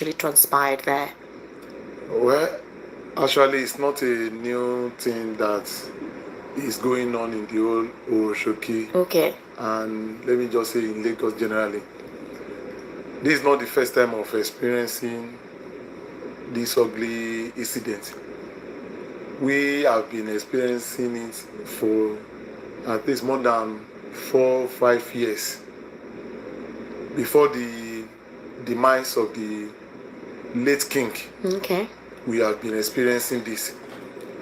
actually transpired there? Well, actually, it's not a new thing that is going on in the whole Oroshoki. Okay. And let me just say in Lagos generally. This is not the first time of experiencing this ugly incident. We have been experiencing it for at least more than 4-5 years before the demise of the late king. Okay. We have been experiencing this.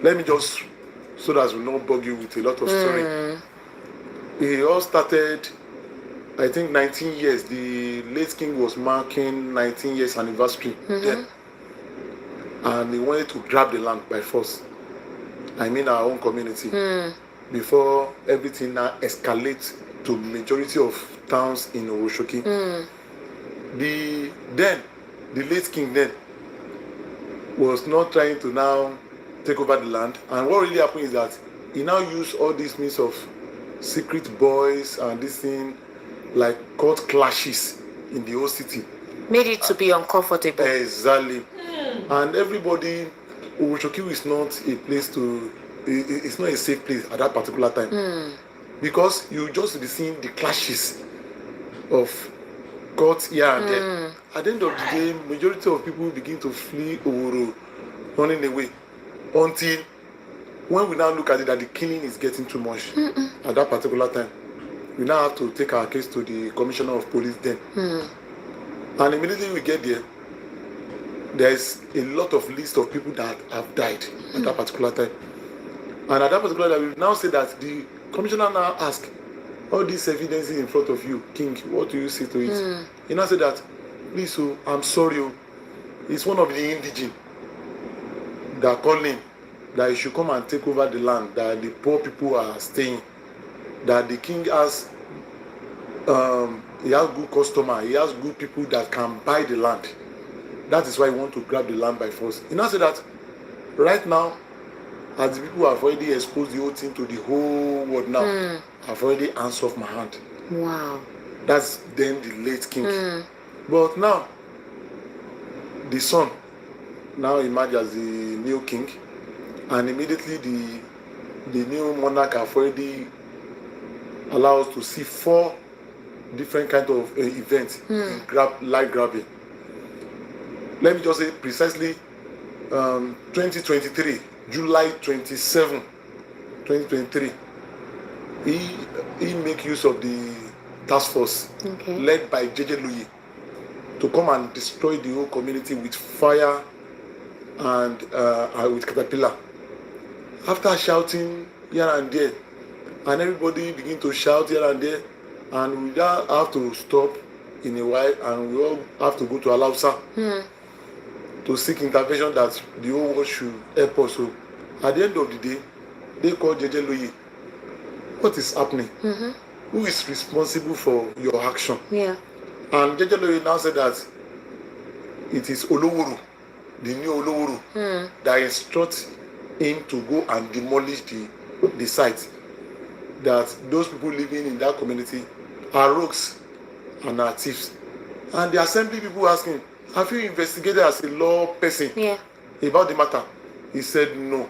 Let me just, so that we not bug you with a lot of story. It all started, I think, 19 years. The late king was marking 19 years anniversary then, and he wanted to grab the land by force. I mean our own community. Before everything now escalates to majority of towns in Oroshoki. The late king then was not trying to now take over the land, and what really happened is that he now used all these means of secret boys and this thing like court clashes in the whole city. Made it to be uncomfortable. Exactly. And everybody, Oroshoki is not a place to, it's not a safe place at that particular time. Because you just be seeing the clashes of courts here and there. At the end of the day, majority of people begin to flee Oworo, running away, until when we now look at it that the killing is getting too much at that particular time. We now have to take our case to the commissioner of police then. And immediately we get there, there's a lot of list of people that have died at that particular time. And at that particular time, we now say that the commissioner now ask, all these evidences in front of you, King, what do you say to it? He now said that, please, I'm sorry, it's one of the indigene that called him, that he should come and take over the land, that the poor people are staying, that the king has, he has good customer, he has good people that can buy the land. That is why he want to grab the land by force. He now said that right now, as the people have already exposed the whole thing to the whole world now, I've already answered off my hand. Wow. That's then the late king. But now, the son now emerged as the new king, and immediately the new monarch have already allowed us to see 4 different kind of events in light grabbing. Let me just say precisely 2023, July 27, 2023, he make use of the task force led by JJ to come and destroy the whole community with fire and with caterpillar. After shouting here and there, and everybody begin to shout here and there, and we now have to stop in a while, and we all have to go to Alausa to seek intervention that the whole world should help us. So at the end of the day, they call JJ Loye. What is happening? Who is responsible for your action? Yeah. And JJ Loye now said that it is Olowuru, the new Olowuru, that instructs him to go and demolish the site. That those people living in that community are rogues and are thieves. And the assembly people asking, have you investigated as a law person about the matter? He said no.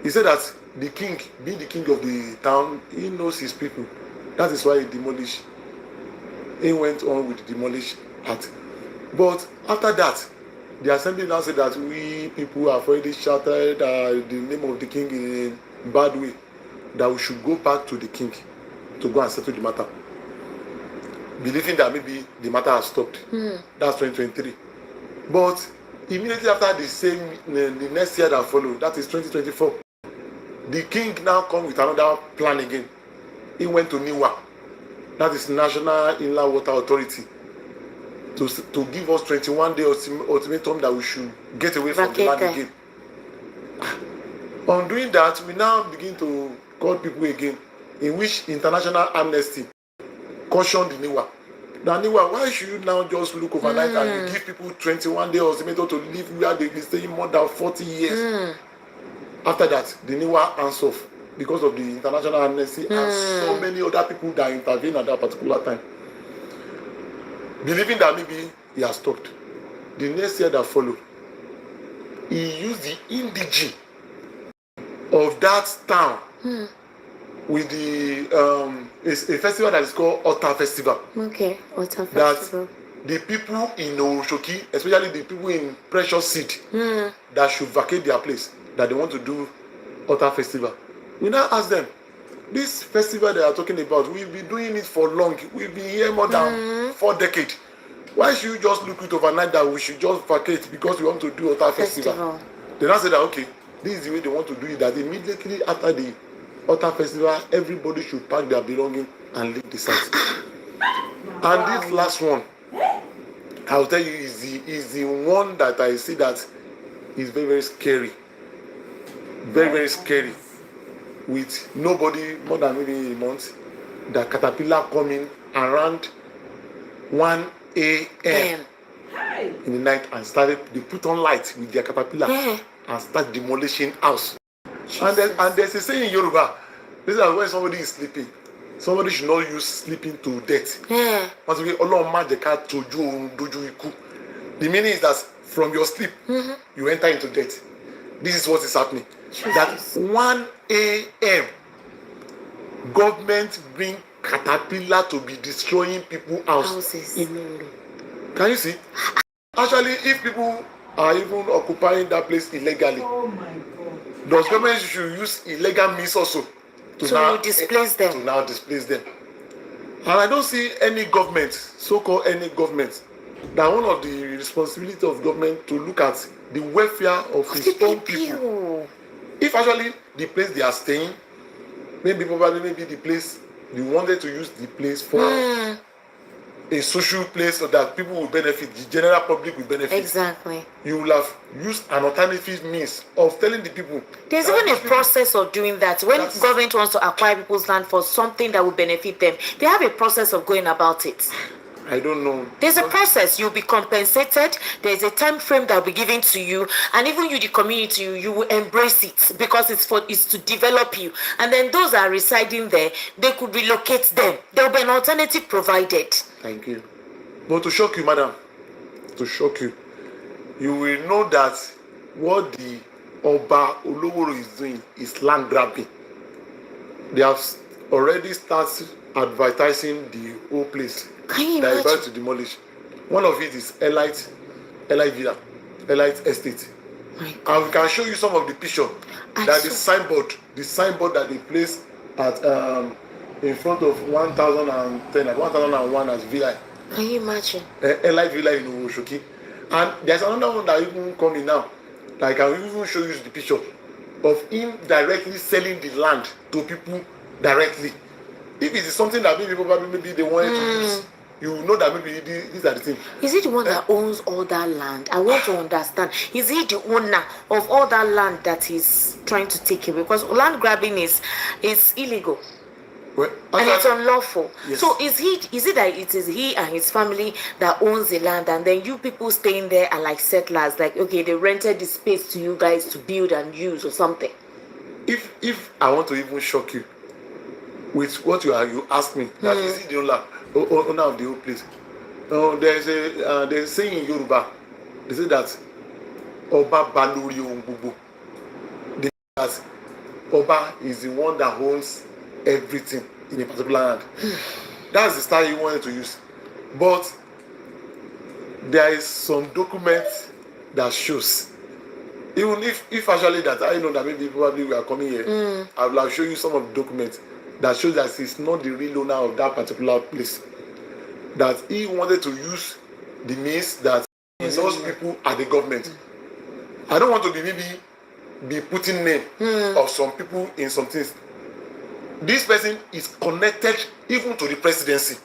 He said that the king, being the king of the town, he knows his people. That is why he demolished. He went on with the demolish part. But after that, the assembly now said that we people have already shouted the name of the king in a bad way, that we should go back to the king to go and settle the matter, believing that maybe the matter has stopped. That's 2023. But immediately after the next year that followed, that is 2024, the king now come with another plan again. He went to Niwa, that is National Inland Water Authority, to give us 21-day ultimatum that we should get away from the land again. On doing that, we now begin to call people again, in which International Amnesty cautioned the Niwa. Now, Niwa, why should you now just look overnight and you give people 21-day ultimatum to live where they've been staying more than 40 years? After that, the Niwa answered off because of the International Amnesty and so many other people that intervened at that particular time, believing that maybe he has stopped. the next year that followed, he used the indige of that town with the it's a festival that is called Otta Festival. Okay, Otta Festival. That the people in Oshoki, especially the people in Precious Seed, that should vacate their place, that they want to do Otta Festival. We now ask them, this festival they are talking about, we've been doing it for long. We've been here more than 4 decades. Why should you just look it overnight that we should just vacate because we want to do Otta Festival? They now say that, okay, this is the way they want to do it, that immediately after the Otta Festival, everybody should pack their belongings and leave the site. And this last one, I'll tell you, is the one that I see that is very, very scary. Very, very scary. With nobody more than maybe a month, the caterpillar coming around 1 a.m. in the night and they put on light with their caterpillar and start demolishing house. And there's a saying in Yoruba, this is when somebody is sleeping, somebody should not use sleeping to death. The meaning is that from your sleep, you enter into death. This is what is happening. That 1 a.m. government bring caterpillar to be destroying people's houses. Can you see? Actually, if people are even occupying that place illegally, does government should use illegal means also to now displace them? And I don't see any government, so-called any government, that one of the responsibility of government to look at the welfare of its own people. If actually the place they are staying, maybe the place you wanted to use the place for a social place so that people will benefit, the general public will benefit. Exactly. You will have used an alternative means of telling the people. There's even a process of doing that. When government wants to acquire people's land for something that will benefit them, they have a process of going about it. I don't know. There's a process. You'll be compensated. There's a time frame that will be given to you, and even you, the community, you will embrace it because it's to develop you. And then those that are residing there, they could relocate them. There will be an alternative provided. Thank you. But to shock you, madam, you will know that what the Oba Oloworo is doing is land grabbing. They have already started advertising the whole place. Can you They are imagine? about to demolish. One of it is Elite Villa, Elite Estate. And we can show you some of the picture. That the signboard that they placed at in front of 1010 and 1001 as Villa. Can you imagine? Elite Villa in Oshoki. And there's another one that even coming now. Like I will even show you the picture of him directly selling the land to people directly. If it is something that maybe they wanted to use, you will know that maybe these are the things. Is he the one that owns all that land? I want to understand. Is he the owner of all that land that he's trying to take away? Because land grabbing is illegal. Well, and it's unlawful. Yes. So is it that it is he and his family that owns the land, and then you people staying there are like settlers, like okay, they rented the space to you guys to build and use or something? If I want to even shock you with what you ask me, that is he the owner of the whole place? There's a saying in Yoruba. They say that Oba Baluri Ongubu. That Oba is the one that owns everything in a particular land. That's the style you wanted to use. But there is some document that shows. Even if actually that I know that maybe probably we are coming here, I will show you some of the documents that shows that he's not the real owner of that particular place. That he wanted to use the means that he knows people are the government. I don't want to be putting name of some people in some things. This person is connected even to the presidency.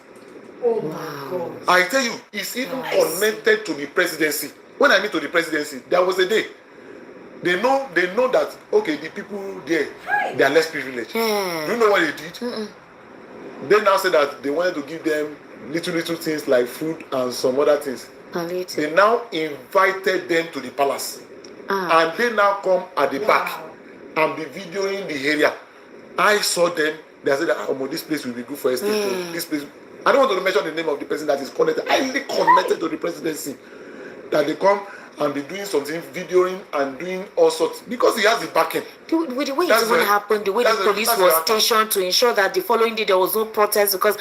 Oh my God. I tell you, he's even connected to the presidency. When I mean to the presidency, there was a day. They know that okay, the people there, they are less privileged. Do you know what they did? They now say that they wanted to give them little things like food and some other things. They now invited them to the palace. And they now come at the back and be videoing the area. I saw them. They said that this place will be good for estate. This place. I don't want to mention the name of the person that is connected, highly connected to the presidency. that they come and be doing something, videoing and doing all sorts because he has the backing. With the way it even happened, the way the police was stationed to ensure that the following day there was no protest, because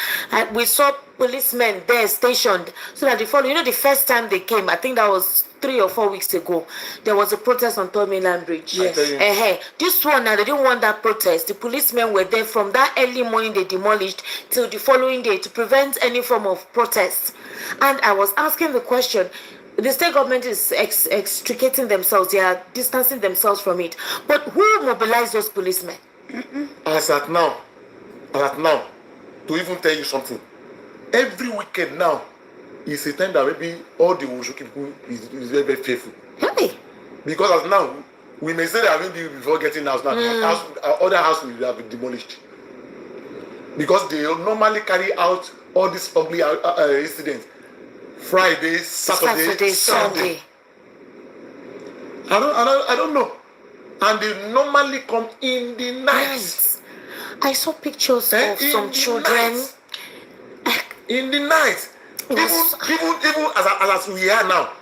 we saw policemen there stationed so that the following, the first time they came, I think that was 3 or 4 weeks ago, there was a protest on Third Mainland Bridge. Yes. This one now, they didn't want that protest. The policemen were there from that early morning they demolished till the following day to prevent any form of protest. And I was asking the question, the state government is extricating themselves, they are distancing themselves from it. But who mobilized those policemen? As at now, to even tell you something, every weekend now is a time that maybe all the Wushoki people is very, very faithful. Hey. Because as now, we may say that maybe before getting house now, other house will have been demolished. Because they normally carry out all these ugly incidents. Friday, Saturday, Sunday. I don't know. And they normally come in the night. I saw pictures of some children. In the night. Even as we are now,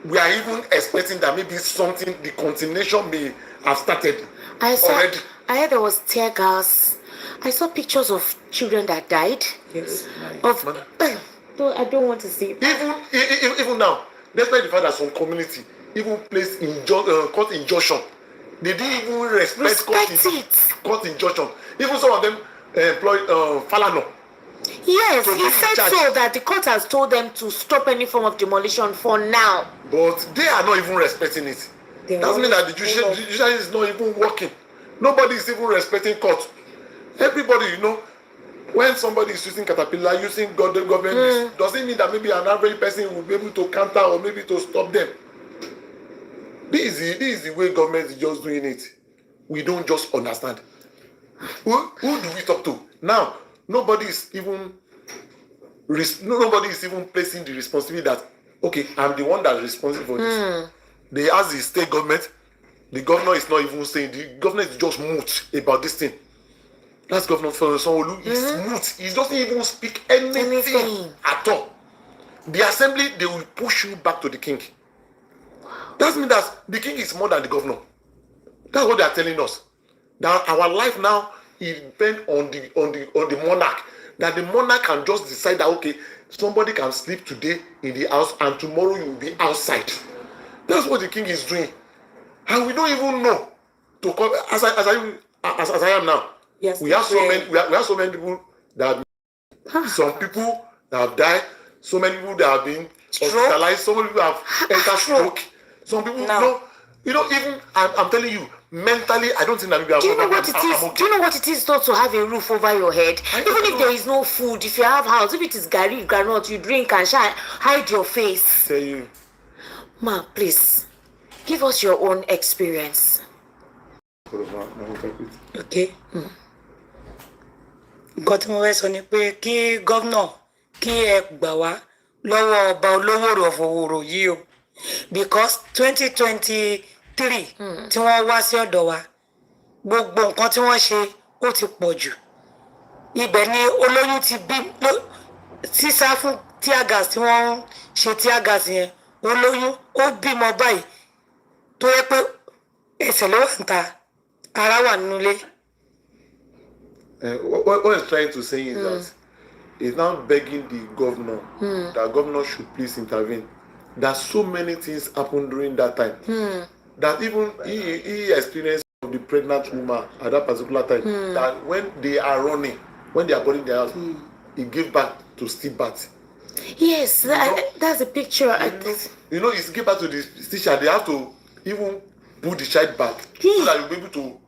we are even expecting that maybe something, the continuation may have started already. I heard there was tear gas. I saw pictures of children that died. Yes. I don't want to see it. Even now, despite the fact that some community even placed court injunction, they didn't even respect court injunction. Even some of them employed Falano. Yes, he said so that the court has told them to stop any form of demolition for now. But they are not even respecting it. That means that the judiciary is not even working. Nobody is even respecting court. Everybody, when somebody is using caterpillar, using government, doesn't mean that maybe an average person will be able to counter or maybe to stop them. This is the way government is just doing it. We don't just understand. Who do we talk to? Now, nobody is even placing the responsibility that, okay, I'm the one that's responsible for this. They ask the state government, the governor is not even saying, the governor is just mute about this thing. That's Governor Sanwo-Olu. He's mute. He doesn't even speak anything at all. The assembly, they will push you back to the king. That means that the king is more than the governor. That's what they are telling us. That our life now is depends on the monarch. That the monarch can just decide that, okay, somebody can sleep today in the house and tomorrow you will be outside. That's what the king is doing. And we don't even know to come as I am now. Yes, we have so many people that some people that have died, so many people that have been hospitalized, so many people have entered stroke. Some people even I'm telling you, mentally I don't think that maybe do you know what it is not to have a roof over your head? Even if there is no food, if you have house, if it is gari, granite, you drink and hide your face. Tell you. Ma, please give us your own experience. Okay. Nǹkan tí mo fẹ́ sọ ni pé kí gómìnà kí ẹ gbà wá lọ́wọ́ ọba olówó òfòwòrò yìí o, because 2023 tí wọ́n wá sí ọ̀dọ̀ wa gbogbo nǹkan tí wọ́n ṣe ó ti pọ̀ jù. Ibẹ̀ ni olóyún ti bí sísá fún tear gas tí wọ́n ṣe tear gas yẹn, olóyún ó bímọ báyìí tó yẹ pé ẹsẹ̀ ló wà ń ta ara wà nínú ilé. What he's trying to say is that he's now begging the governor that governor should please intervene. That so many things happened during that time that even he experienced of the pregnant woman at that particular time. That when they are running, when they are burning their house, he gave back to stillbirth. Yes, that's a picture. It's give back to the teacher. They have to even put the child back so that you'll be able to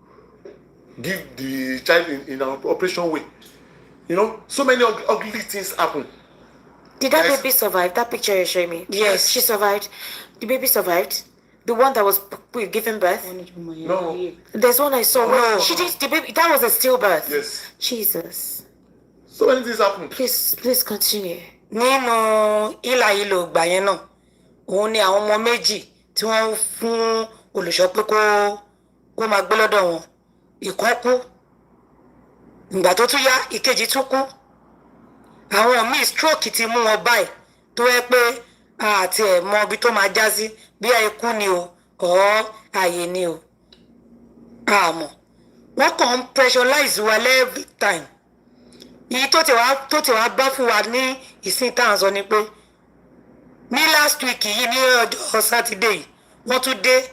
give the child in an operation way. So many ugly things happen. Did that baby survive? That picture you're showing me? Yes, she survived. The baby survived. The one that was giving birth. No. There's one I saw. No. She did the baby. That was a stillbirth. Yes. Jesus. So many things happen. Please continue. Nínú ìlà ìlò ìgbà yẹn náà, òun ni àwọn ọmọ méjì tí wọ́n fún olùṣọ́ pé kó máa gbé lọ́dọ̀ wọn. Ìkan kú, ìgbà tó tún yá ìkejì tún kú. Àwọn míì stroke ti mú wọn báyìí tó yẹ pé àti ẹ̀ mọ ibi tó máa já sí bí ikú ni o ọ̀ ààyè ni o àmọ́ wọ́n kàn ń pressurize wa every time èyí tó ti wá bá fún wa ní ìsìn tá à ń sọ ni pé ní last week yìí ní ọjọ́ sátidé yìí wọ́n tún dé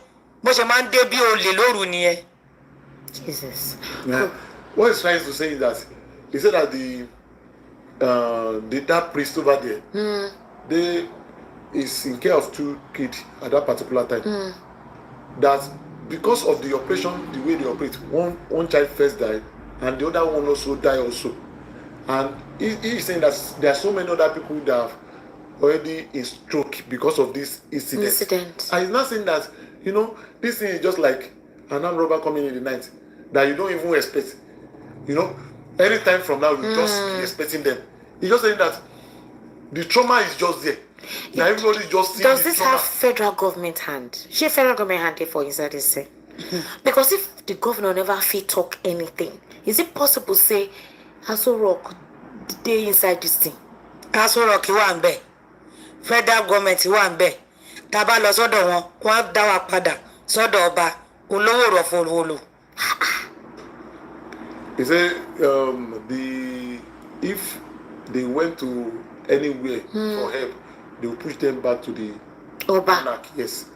bó ṣe máa ń dé bí olè lóru nìyẹn. Jesus. Yeah. What he's trying to say is that he said that that priest over there, they is in care of 2 kids at that particular time. That because of the operation, the way they operate, one child first died, and the other one also died also. And he is saying that there are so many other people that have already in stroke because of this incident. And he's not saying that, you know, this thing is just like an armed robber coming in the night that you don't even expect. You know, any time from now, you just be expecting them. He's just saying that the trauma is just there. Now everybody just seeing Does the this trauma. have federal government hand? She federal government hand for inside this thing? Because if the governor never fit talk anything, is it possible say Aso Rock dey inside this thing? Aso Rock wà ń bẹ̀ federal government wà ń bẹ̀ tá a bá lọ sọ́dọ̀ wọn wọ́n á dá wa padà sọ́dọ̀ ọba olówó rọ̀fọ̀lọ́lọ́. He said if they went to anywhere for help, they will push them back to the monarch. Yes,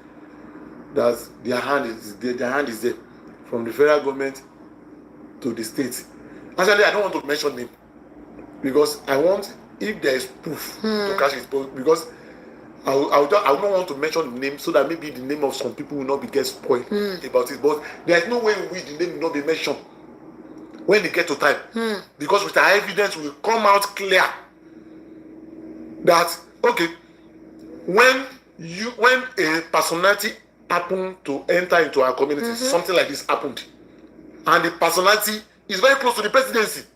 that their hand is there. Their hand is there, from the federal government to the state. Actually, I don't want to mention name because I want, if there is proof, to catch it. Because I would not want to mention the name so that maybe the name of some people will not be get spoiled about it. But there is no way in which the name will not be mentioned when they get to time, because with our evidence will come out clear that okay, when a personality happened to enter into our community, something like this happened, and the personality is very close to the presidency.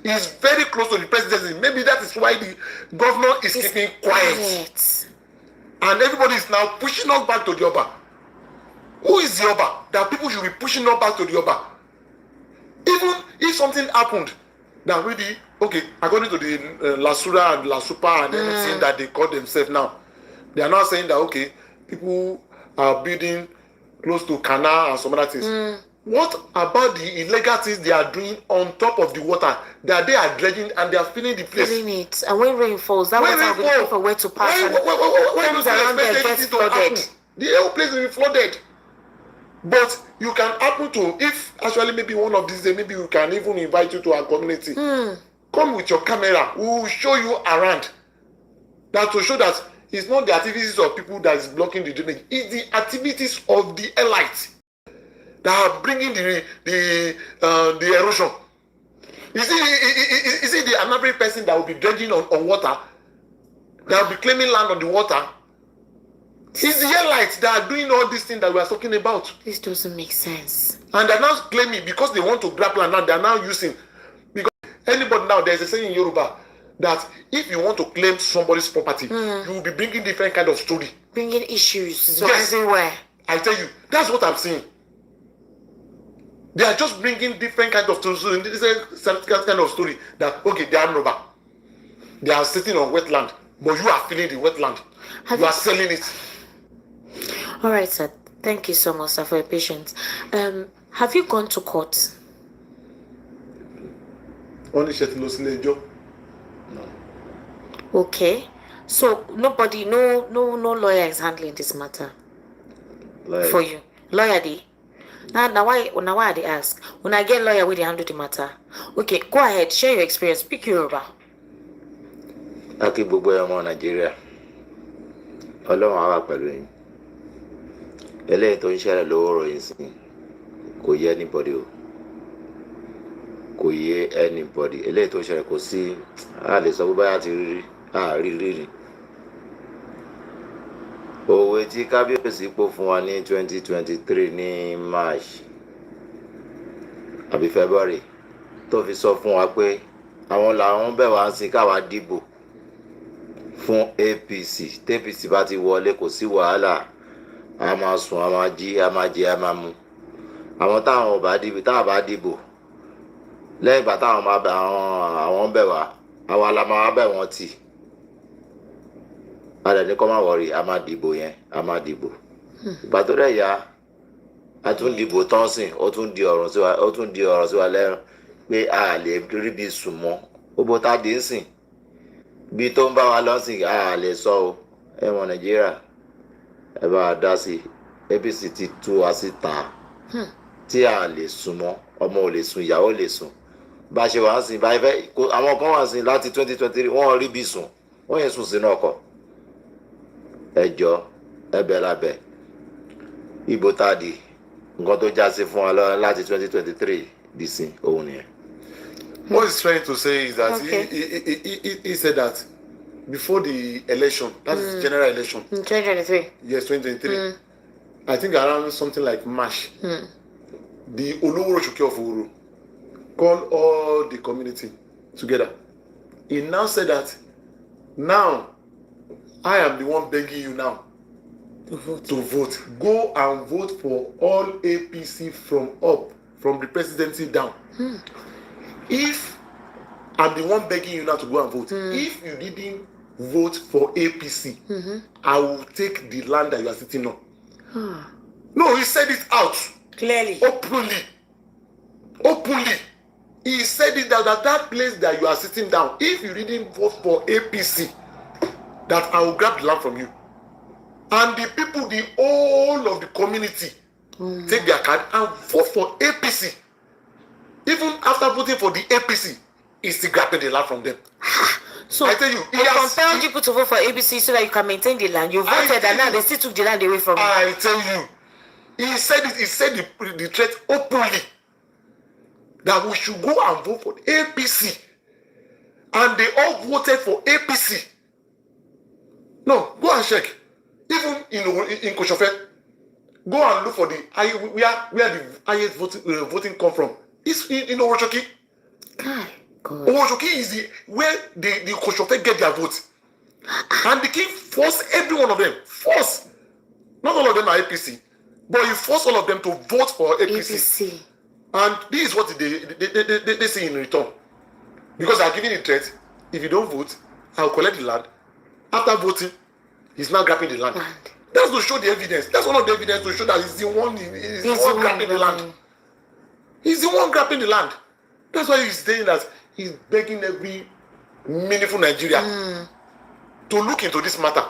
Is very close to the presidency. Maybe that is why the governor is keeping quiet. And everybody is now pushing us back to the Oba. Who is the Oba? That people should be pushing us back to the Oba. Even if something happened, that really, okay, according to the Lasura and Lasupa and everything that they call themselves now, they are now saying that, okay, people are building close to canal and some other things. What about the illegal things they are doing on top of the water that they are dredging and they are filling the place? Filling it. And when rain falls, that water will be looking for where to pass. When you around there gets flooded. The whole place will be flooded. But you can happen to, if actually maybe one of these days, maybe we can even invite you to our community. Come with your camera. We will show you around. That to show that it's not the activities of people that is blocking the drainage. It's the activities of the elites that are bringing the erosion. You see the average person that will be dredging on water, that will be claiming land on the water. It's the elites that are doing all these things that we are talking about. This doesn't make sense. And they're now claiming, because they want to grab land now, they're now using. Because anybody now, there's a saying in Yoruba that if you want to claim somebody's property, you will be bringing different kind of story. Bringing issues Yes. everywhere. I tell you, that's what I'm saying. They are just bringing different kind of story. This is kind of story that, okay, they are robber. They are sitting on wetland, but you are filling the wetland. You are selling it. All right, sir. Thank you so much, sir, for your patience. Have you gone to court? Only no. Okay. So nobody, no lawyer is handling this matter for you. Lawyer dey. Now why they ask? When I get lawyer, will they handle the matter? Okay, go ahead, share your experience. Speak Yoruba. Aki gbogbo ọmọ Nàìjíríà. Ọlọ́run á wà pẹ̀lú yín. Eléyìí tó ń ṣẹlẹ̀ lówó ròyìn sí kò yé anybody o. Kò yé anybody. Eléyìí tó ń ṣẹlẹ̀ kò sí a lè sọ bó báyà ti rí. Òwe tí Kábíyèsí pò fún wa ní 2023 ní March àbí February tó fi sọ fún wa pé àwọn làwọn bẹ̀ wá sí káwa dìbò fún APC. TAPC bá ti wọlé kò sí wàhálà, a máa sùn, a máa jí, a máa jẹ, a máa mu. Àwọn táwọn bá dìbò lẹ́yìn ìgbà táwọn máa bẹ̀ àwọn bẹ̀ wá, àwa la máa bẹ̀ wọ́n tì. alẹ́ ní kọ́ máa wọ̀rí a máa dìbò yẹn a máa dìbò ìgbà tó dẹ̀ yá a tún dìbò tán sìn ó tún di ọ̀rọ̀ sí wa lẹ́rùn pé a lè rí bí sùn mọ́ gbogbo tá a dé ń sìn bí tó ń bá wa lọ sìn a lè sọ o ẹ̀wọ̀n Nàìjíríà ẹ bá a dá sí APC ti tú wa síta tí a lè sùn mọ́ ọmọ ò lè sùn ìyàwó lè sùn bá a ṣe wà á sìn bá a fẹ́ àwọn kan wà sìn láti 2023 wọ́n rí bí sùn wọ́n yẹn sùn sínú ọkọ̀ ẹjọ́ ẹ̀bẹ̀ lábẹ́ ìbò tá a di nǹkan tó já sí fún wa láti 2023 di sin òun nìyẹn. What he's trying to say is that Okay. he said that before the election, that is general election, In 2023. yes, 2023, I think around something like March, the Olówóró Ṣòkè of Oro called all the community together. He now said that now I am the one begging you now to vote. Go and vote for all APC from up, from the presidency down. If I'm the one begging you now to go and vote, if you didn't vote for APC, I will take the land that you are sitting on. No, he said it out Clearly. openly. He said it that place that you are sitting down, if you didn't vote for APC, that I will grab the land from you. And the people, the whole of the community, take their card and vote for APC. Even after voting for the APC, he's still grabbing the land from them. So I tell you, he you has- compelled people to vote for ABC so that you can maintain the land. You I voted tell and now you. they still took the land away from you. I tell you, he said it. He said the threat openly that we should go and vote for APC, and they all voted for APC. No, go and check. Even in Koshofe, go and look for the where the highest voting come from. It's in Owoshoki. God. Owoshoki is where the Koshofe get their votes, and the king forced every one of them. Force. Not all of them are APC, but he forced all of them to vote for APC. ABC. And this is what they say in return. Because they are giving a threat. If you don't vote, I will collect the land. After voting, he's now grabbing the land. That's to show the evidence. That's one of the evidence to show that he's the one grabbing the land. He's the one grabbing the land. That's why he's saying that he's begging every meaningful Nigeria to look into this matter.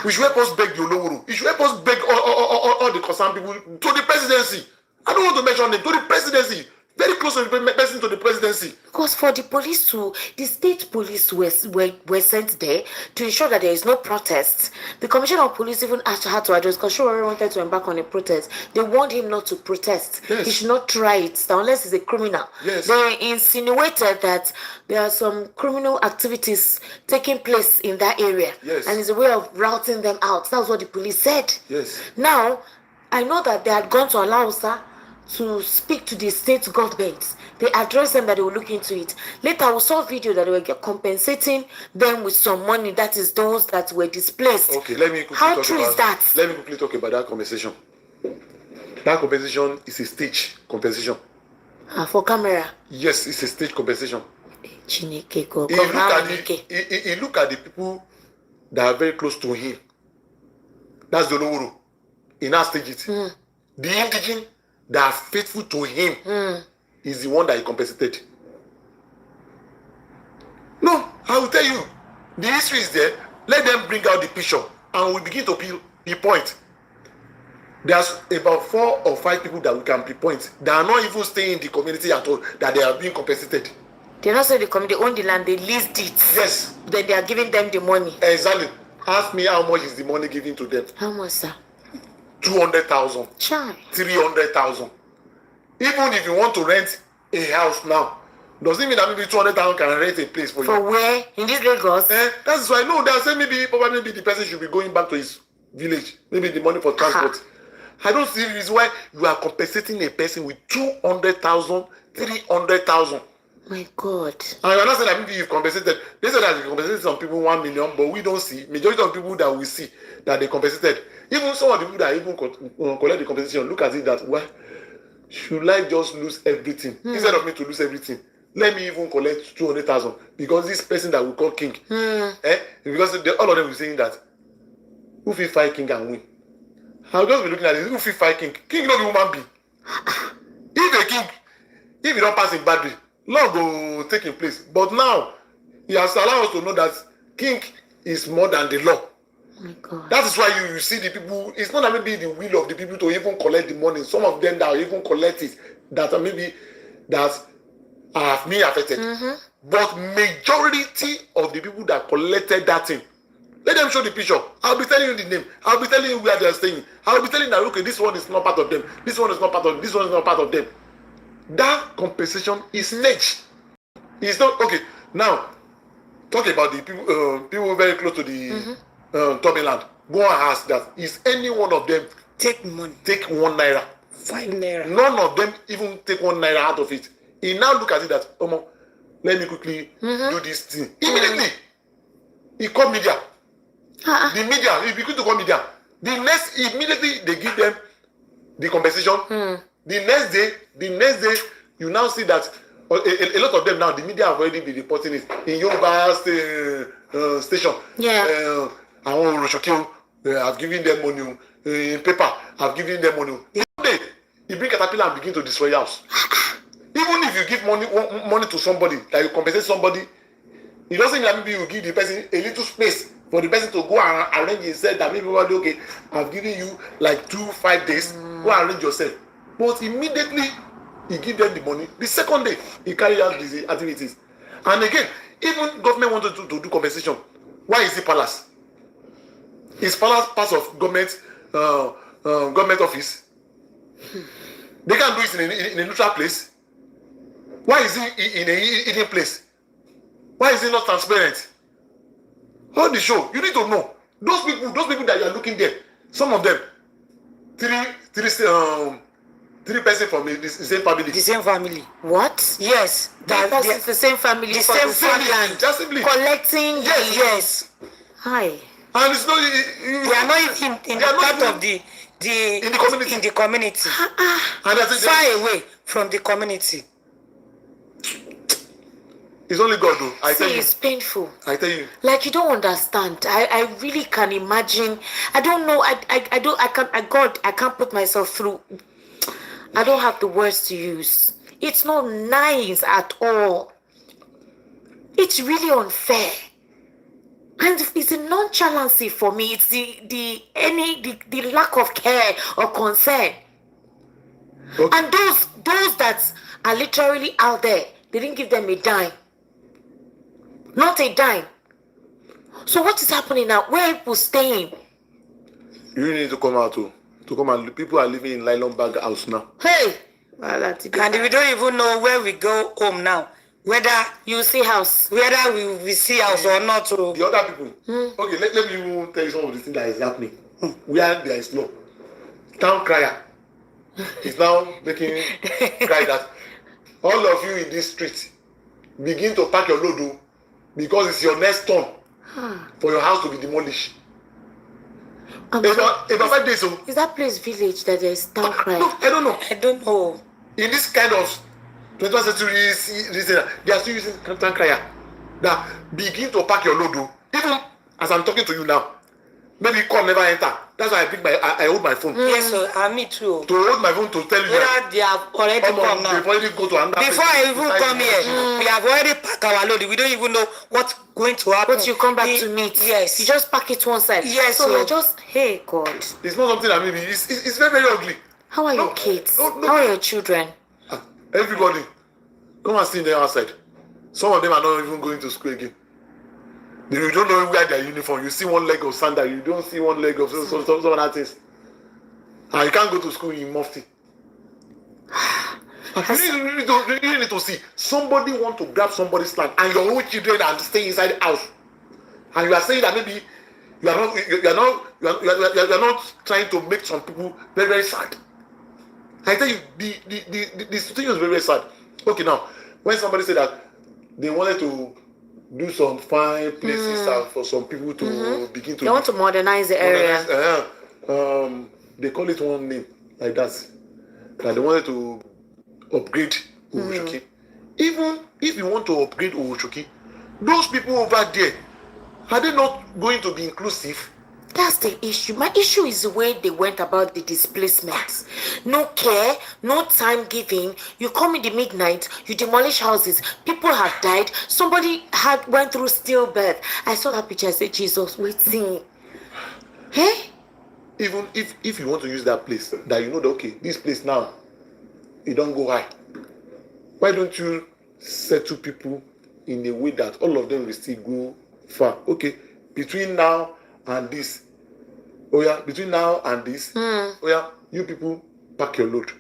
We should help us beg the Olówóró. We should help us beg all the concerned people to the presidency. I don't want to mention them, to the presidency. Very close to the person to the presidency. Because for the police the state police were sent there to ensure that there is no protests. The commissioner of police even had to address, because Showore wanted to embark on a protest. They warned him not to protest. Yes. He should not try it unless he's a criminal. Yes. They insinuated that there are some criminal activities taking place in that area. Yes. And it's a way of routing them out. That's what the police said. Yes. Now, I know that they had gone to Alausa to speak to the state government. They addressed them that they will look into it. Later, we saw a video that they were compensating them with some money. That is those that were displaced. Okay, let me quickly How talk true about is that? Let me quickly talk about that compensation. That compensation is a stage compensation. For camera. Yes, it's a stage compensation. Chineke go. He look at the people that are very close to him. That's the Olówóró. He now stage it. The indigene that are faithful to him is the one that he compensated. No, I will tell you, the history is there. Let them bring out the picture and we begin to pinpoint. There's about 4 or 5 people that we can pinpoint that are not even staying in the community at all, that they are being compensated. They're not saying they come, they own the land, they leased it. Yes. Then they are giving them the money. Exactly. Ask me how much is the money given to them. How much, sir? 200,000. Chai. 300,000. Even if you want to rent a house now, doesn't mean that maybe 200,000 can rent a place for For you. where? In this Lagos? That's why no, they'll say probably the person should be going back to his village. Maybe the money for transport. I don't see the reason why you are compensating a person with 200,000, 300,000. My God. And you're not saying that maybe you've compensated. They said that you compensated some people 1 million, but we don't see. Majority of people that we see that they compensated. Even some of the people that even collect the compensation, look at it that, why should I just lose everything? Instead of me to lose everything, let me even collect 200,000 because this person that we call king, because all of them were saying that who fit fight king and win. I'll just be looking at it, who fit fight king? King no be human being. If a king, if he don't pass in bad way, law go take in place. But now, he has allowed us to know that king is more than the law. Oh my God. That is why you see the people, it's not that maybe the will of the people to even collect the money. Some of them that even collect it, that are maybe that have me affected. But majority of the people that collected that thing, let them show the picture. I'll be telling you the name. I'll be telling you where they're staying. I'll be telling you that, okay, this one is not part of them. This one is not part of them. This one is not part of them. That compensation is staged. It's not, okay, now, talk about the people, people very close to the Tobin land. Go and ask that, is any one of them Take money. take 1 naira? 5 naira. None of them even take 1 naira out of it. He now look at it that, Omo, let me quickly do this thing. Immediately, he called media. The media, he begin to call media. Immediately they give them the compensation. The next day, you now see that a lot of them now, the media have already been reporting it in Yoruba station. Yeah. I want Roshokio, I've given them money. In paper, I've given them money. One day, he bring caterpillar and begin to destroy your house. Even if you give money to somebody, like you compensate somebody, it doesn't mean that maybe you give the person a little space for the person to go and arrange himself. That maybe okay, I've given you like 2-5 days, go and arrange yourself. But immediately he give them the money. The second day he carry out these activities. And again, even government wanted to do compensation. Why is it palace? Is palace part of government government office? They can't do it in a neutral place. Why is it in a hidden place? Why is it not transparent? All the show, you need to know. Those people that you are looking there, some of them, three persons from the same family. The same family. What? Yes. It's the same family. the for same the family. land. Just simply. Collecting. Yes. Hi. And it's not. They are not even in They are the not part even of the in the community. In the community. And that's it. Far away from the community. It's only God, though. I tell See, you. it's painful. I tell you. Like, you don't understand. I really can imagine. I don't know. I can't put myself through. I don't have the words to use. It's not nice at all. It's really unfair. And it's a nonchalancy for me. It's the lack of care or concern. Okay. And those that are literally out there, they didn't give them a dime. Not a dime. So what is happening now? Where are people staying? You really need to come out, too. To come and people are living in nylon bag house now. Hey! Well, that's it. And we don't even know where we go home now. Whether You see house. whether we see house or not. So The other people. Okay, let me even tell you some of the things that is happening. Where there is law. Town crier is now making cry that all of you in this street begin to pack your load, oh, because it's your next turn for your house to be demolished. About 5 days, so Is that place village that there's town cry? no, I don't know. I don't know. In this kind of 21st century, they are still using town crier. Now begin to pack your load, oh. Even as I'm talking to you now, maybe call never enter. That's why I hold my phone. Yes, so and me too. To hold my phone to tell you that Whether they have already come now. they've already go to another Before place I even beside come the here, house. we have already packed our load. We don't even know what's going to happen. But you come back to meet. Yes. You just pack it one side. Yes, So so- you're just, hey God. It's not something that maybe it's very, very ugly. How are No, your kids? no. How are your children? Everybody, come and see them outside. Some of them are not even going to school again. You don't know where their uniform. You see one leg of sandal. You don't see one leg of some other things. And you can't go to school in mufti. You really need to see. Somebody want to grab somebody's land, and your own children are staying inside the house. And you are saying that maybe you are not trying to make some people very, very sad. I tell you, the situation is very, very sad. Okay, now, when somebody said that they wanted to do some fine places for some people to begin to... They want to modernize the area. They call it one name like that. That they wanted to upgrade Ubushoki. Even if you want to upgrade Owochoki, those people over there, are they not going to be inclusive? That's the issue. My issue is the way they went about the displacements. No care, no time giving. You come in the midnight, you demolish houses. People have died. Somebody went through stillbirth. I saw that picture. I said, Jesus, waiting. Hey? Even if you want to use that place, that you know that okay, this place now, it don't go high. Why don't you settle people in a way that all of them will still go far? Okay, between now and this, between now and this, you people pack your load,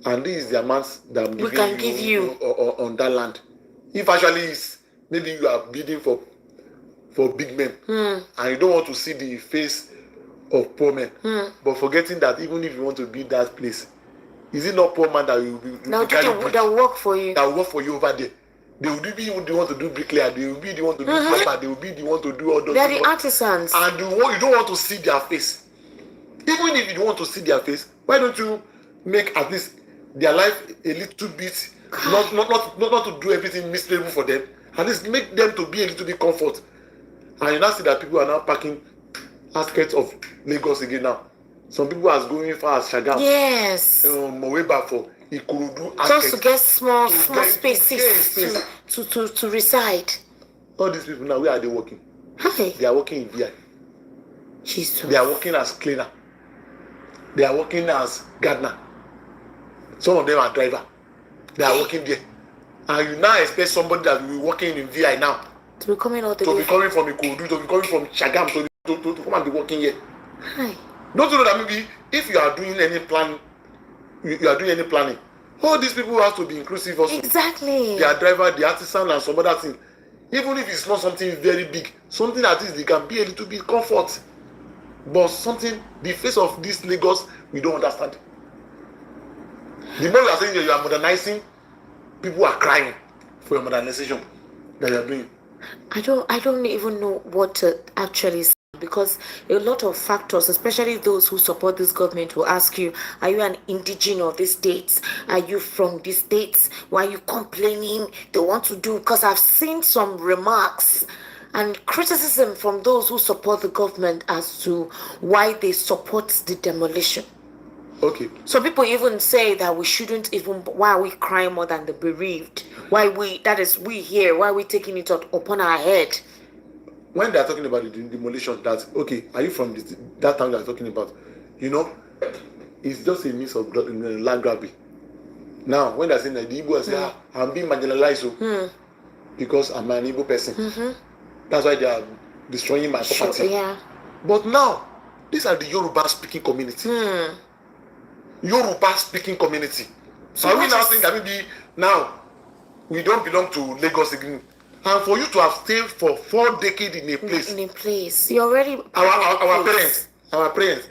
and this is the amount that I'm giving you on that land. If actually it's maybe you are bidding for big men, and you don't want to see the face of poor men, but forgetting that even if you want to build that place, is it not poor man that will work for you? That will work for you over there. They will be the one to do bricklayer. They will be the one to do plumber. They will be the one to do all those. They're the artisans. And you don't want to see their face. Even if you don't want to see their face, why don't you make at least their life a little bit, not to do everything miserable for them. At least make them to be a little bit comfort. And you now see that people are now packing outskirts of Lagos again now. Some people are going far as Shagam. Yes. Way back for Ikurudu. Just to get small spaces to reside. All these people now, where are they working? Hi. They are working in VI. Jesus. They are working as cleaner. They are working as gardener. Some of them are driver. They are working there. And you now expect somebody that will be working in VI now to be coming out to be coming from Ikurudu, to be coming from Shagam, to come and be working here. Hi. Don't you know that maybe if you are doing any plan, you are doing any planning, all these people have to be inclusive also. Exactly. They are driver, the artisan, and some other thing. Even if it's not something very big, something at least they can be a little bit comfort. But something, the face of this Lagos, we don't understand. The more you are saying that you are modernizing, people are crying for your modernization that you are doing. I don't even know what to actually say, because a lot of factors, especially those who support this government, will ask you, are you an indigenous of these states? Are you from these states? Why are you complaining? They want to do, because I've seen some remarks and criticism from those who support the government as to why they support the demolition. Okay. So people even say that we shouldn't even, why are we crying more than the bereaved? Why we here, why are we taking it upon our head? When they are talking about the demolition, that, okay, are you from that town they are talking about? You know, it's just a means of land grabbing. Now, when they are saying that, the Igbo say, I'm being marginalized because I'm an Igbo person. That's why they are destroying my property. Yeah. But now, these are the Yoruba speaking community. Yoruba speaking community. So are we now saying that maybe now we don't belong to Lagos again? And for you to have stayed for 4 decades in a place. You already our parents,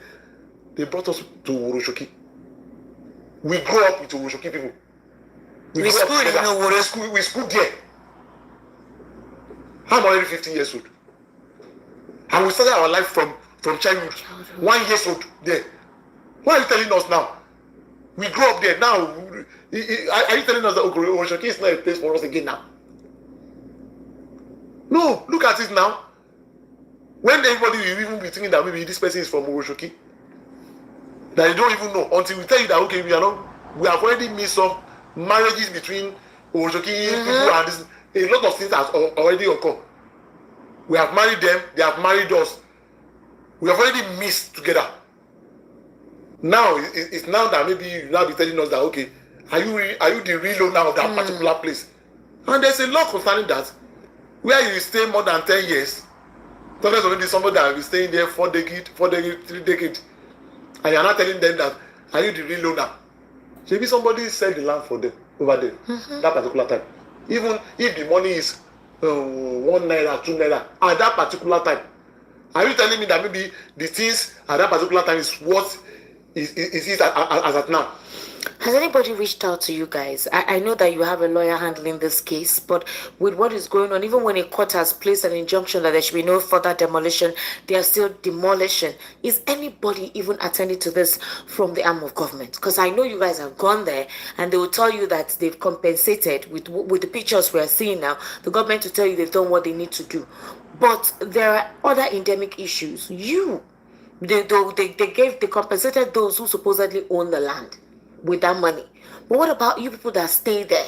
they brought us to Urushoki. We grew up with Urushoki people. We schooled there. I'm already 15 years old. And we started our life from childhood. 1 year old there. Why are you telling us now? We grew up there. Now, are you telling us that Urushoki is not a place for us again now? No, look at it now. When everybody will even be thinking that maybe this person is from Urushoki, that you don't even know until we tell you that okay, we have already missed some marriages between Urushoki people and this. A lot of things has already occurred. We have married them, they have married us. We have already mixed together. Now it's now that maybe you now be telling us that okay, are you the real owner of that particular place? And there's a law concerning that. Where you stay more than 10 years, sometimes already somebody that will be staying there 4 decades, 3 decades, and you're not telling them that, are you the real owner? Maybe somebody sell the land for them over there, that particular time. Even if the money is 1 naira, 2 naira, at that particular time, are you telling me that maybe the things at that particular time is what is it as at now? Has anybody reached out to you guys? I know that you have a lawyer handling this case, but with what is going on, even when a court has placed an injunction that there should be no further demolition, they are still demolition. Is anybody even attending to this from the arm of government? Because I know you guys have gone there and they will tell you that they've compensated with the pictures we are seeing now. The government will tell you they've done what they need to do. But there are other endemic issues. They compensated those who supposedly own the land with that money. But what about you people that stay there?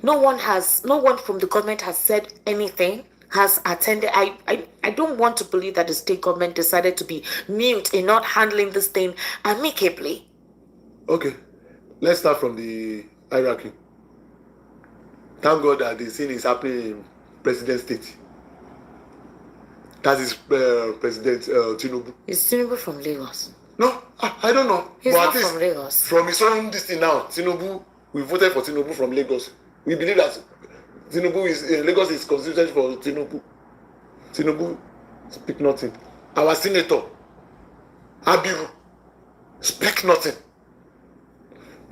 No one from the government has said anything, has attended. I don't want to believe that the state government decided to be mute in not handling this thing amicably. Okay, let's start from the hierarchy. Thank God that the scene is happening in President State. That is President Tinubu. Is Tinubu from Lagos? No, I don't know. He's but not at least from Lagos. From his own this thing now, Tinubu, we voted for Tinubu from Lagos. We believe that Lagos is constituted for Tinubu. Tinubu speak nothing. Our senator, Abiru, speak nothing.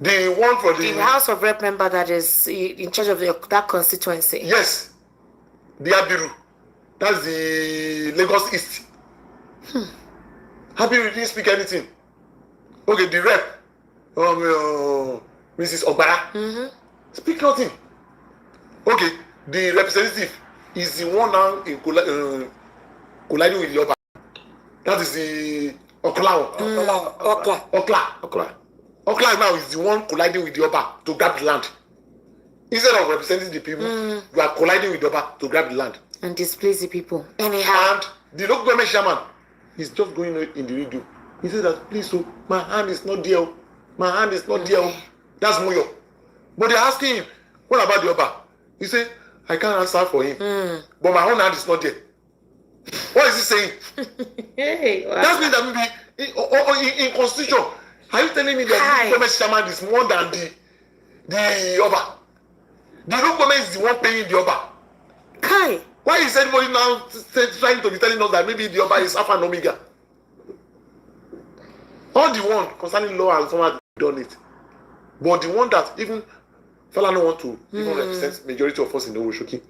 The one for the House of Rep member that is in charge of that constituency. Yes, the Abiru. That's the Lagos East. Abiru didn't speak anything. Okay, the rep, Mrs. Ogbara, speak nothing. Okay, the representative is the one now in colliding with the Oba. That is the Okla. Okla now is the one colliding with the Oba to grab the land. Instead of representing the people, you are colliding with the Oba to grab the land. And displace the people. Anyhow. And the local government chairman is just going in the radio. He said that, please, so my hand is not there. My hand is not there. That's Moyo. But they're asking him, what about the Oba? He said, I can't answer for him. But my own hand is not there. What is he saying? Hey, wow. That means that maybe in constitution, are you telling me that the government chairman is more than the Oba? The local government is the one paying the Oba. Kai. Why is anybody now trying to be telling us that maybe the Oba is Alpha and Omega? All the one concerning law and someone has done it. But the one that even Falana want to even represent majority of us in the Oshoki.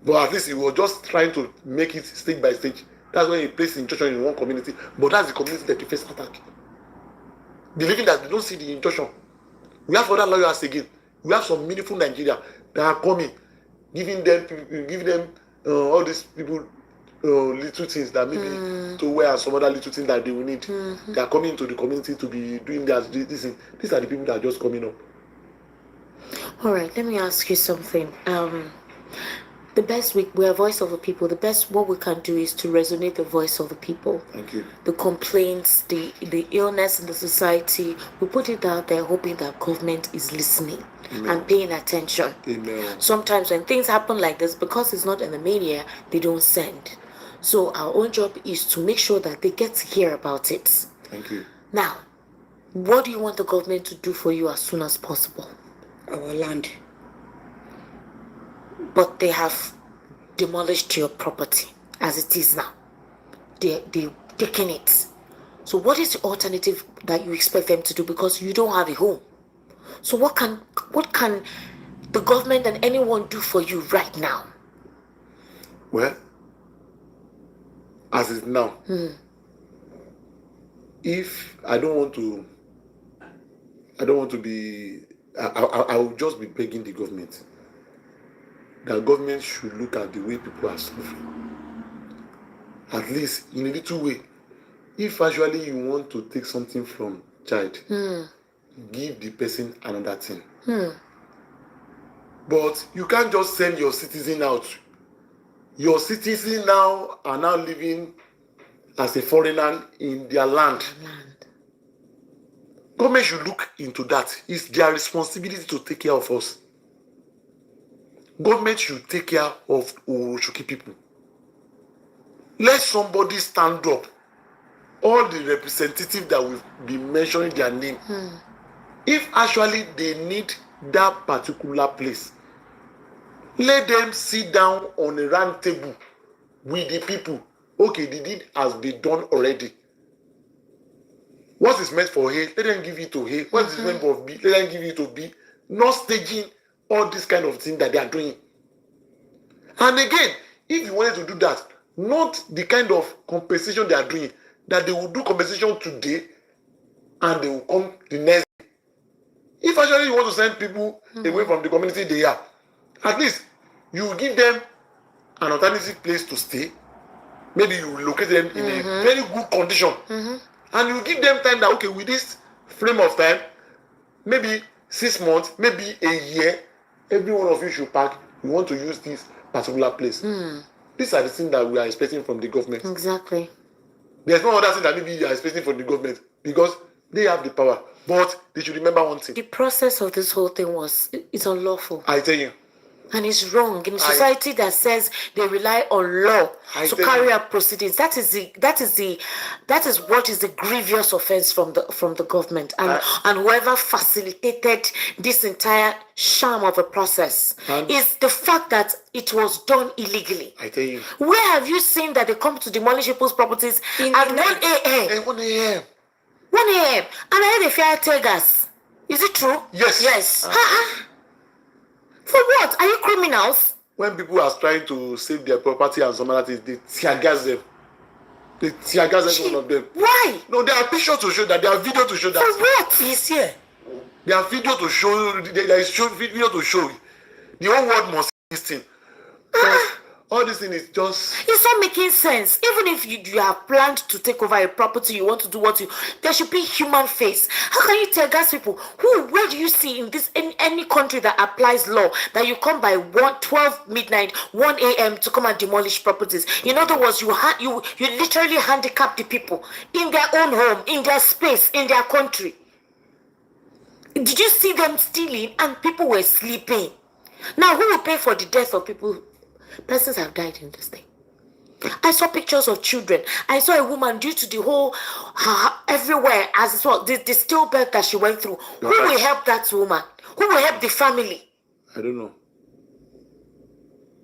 But at least he was just trying to make it stage by stage. That's when he placed injunction in one community. But that's the community that he faced attack. Believing that they don't see the injunction. We have other lawyers again. We have some meaningful Nigeria that are coming, giving them all these people little things that maybe to wear and some other little things that they will need. They are coming into the community to be doing this thing. These are the people that are just coming up. All right, let me ask you something. The best we're a voice of the people. The best what we can do is to resonate the voice of the people. Thank you. The complaints, the illness in the society. We put it out there hoping that government is listening. Amen. And paying attention. Amen. Sometimes when things happen like this, because it's not in the media, they don't send. So our own job is to make sure that they get to hear about it. Thank you. Now, what do you want the government to do for you as soon as possible? Our land. But they have demolished your property as it is now. They've taken it. So what is the alternative that you expect them to do, because you don't have a home? So what can the government and anyone do for you right now? Well, as it's now, if I don't want to be, I will just be begging the government. The government should look at the way people are suffering. At least in a little way. If actually you want to take something from child, give the person another thing. But you can't just send your citizen out. Your citizens now are now living as a foreigner in their land. Government should look into that. It's their responsibility to take care of us. Government should take care of Oshoki people. Let somebody stand up. All the representatives that will be mentioning their name. If actually they need that particular place, let them sit down on a round table with the people. Okay, the deed has been done already. What is meant for A, let them give it to A. What is meant for B, let them give it to B. Not staging all this kind of thing that they are doing. And again, if you wanted to do that, not the kind of compensation they are doing, that they will do compensation today and they will come the next day. If actually you want to send people away from the community they are, at least you give them an alternative place to stay. Maybe you locate them in a very good condition. And you give them time that, okay, with this frame of time, maybe 6 months, maybe a year, every one of you should pack. You want to use this particular place. These are the things that we are expecting from the government. Exactly. There's no other thing that maybe you are expecting from the government because they have the power. But they should remember one thing. The process of this whole thing it's unlawful. I tell you. And it's wrong in a society that says they rely on law to carry out proceedings. That is what is the grievous offense from the government and whoever facilitated this entire sham of a process is the fact that it was done illegally. I tell you. Where have you seen that they come to demolish people's properties at 1 a.m.? 1 a.m. 1 a.m. And I heard they fire tear gas. Is it true? Yes. For what? Are you criminals? When people are trying to save their property and some other things, they tear gas them. They tear gas every one of them. Why? No, there are pictures to show that. There are video to show that. For what? He's here. There are video to show. There is video to show. The whole world must see this thing. All this thing is just... It's not making sense. Even if you have planned to take over a property, you want to do there should be human face. How can you tear gas people? Where do you see in any country that applies law that you come by 12 midnight, 1 a.m. to come and demolish properties? In other words, you literally handicap the people in their own home, in their space, in their country. Did you see them stealing and people were sleeping? Now, who will pay for the death of people? Persons have died in this thing. I saw pictures of children. I saw a woman due to the whole everywhere as well. The stillbirth that she went through. Who will help that woman? Who will help the family? I don't know.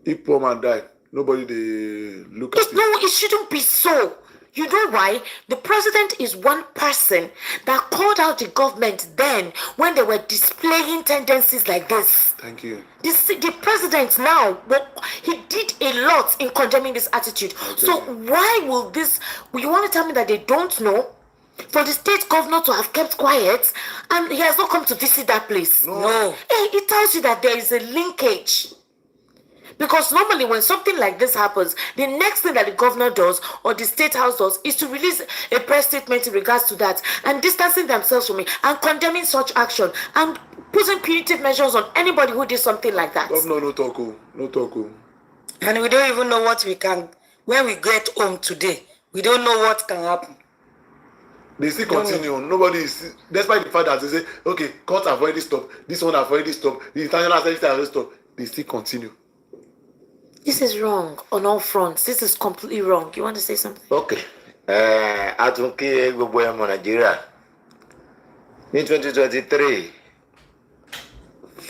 If poor man died, nobody they look at it. No, it shouldn't be so. You know why? The president is one person that called out the government then when they were displaying tendencies like this. Thank you. The president now, he did a lot in condemning this attitude. So why will you want to tell me that they don't know? For the state governor to have kept quiet and he has not come to visit that place. No. Hey, it tells you that there is a linkage. Because normally when something like this happens, the next thing that the governor does or the state house does is to release a press statement in regards to that and distancing themselves from it and condemning such action and putting punitive measures on anybody who did something like that. Governor, no talk. And we don't even know what when we get home today, we don't know what can happen. They still continue. Nobody is, despite the fact that they say, okay, court have already stopped, this one have already stopped, the international service have already stopped, they still continue. This is wrong on all fronts. This is completely wrong. You want to say something? Okay. Atunki gbogbo ẹmọ Nigeria ní 2023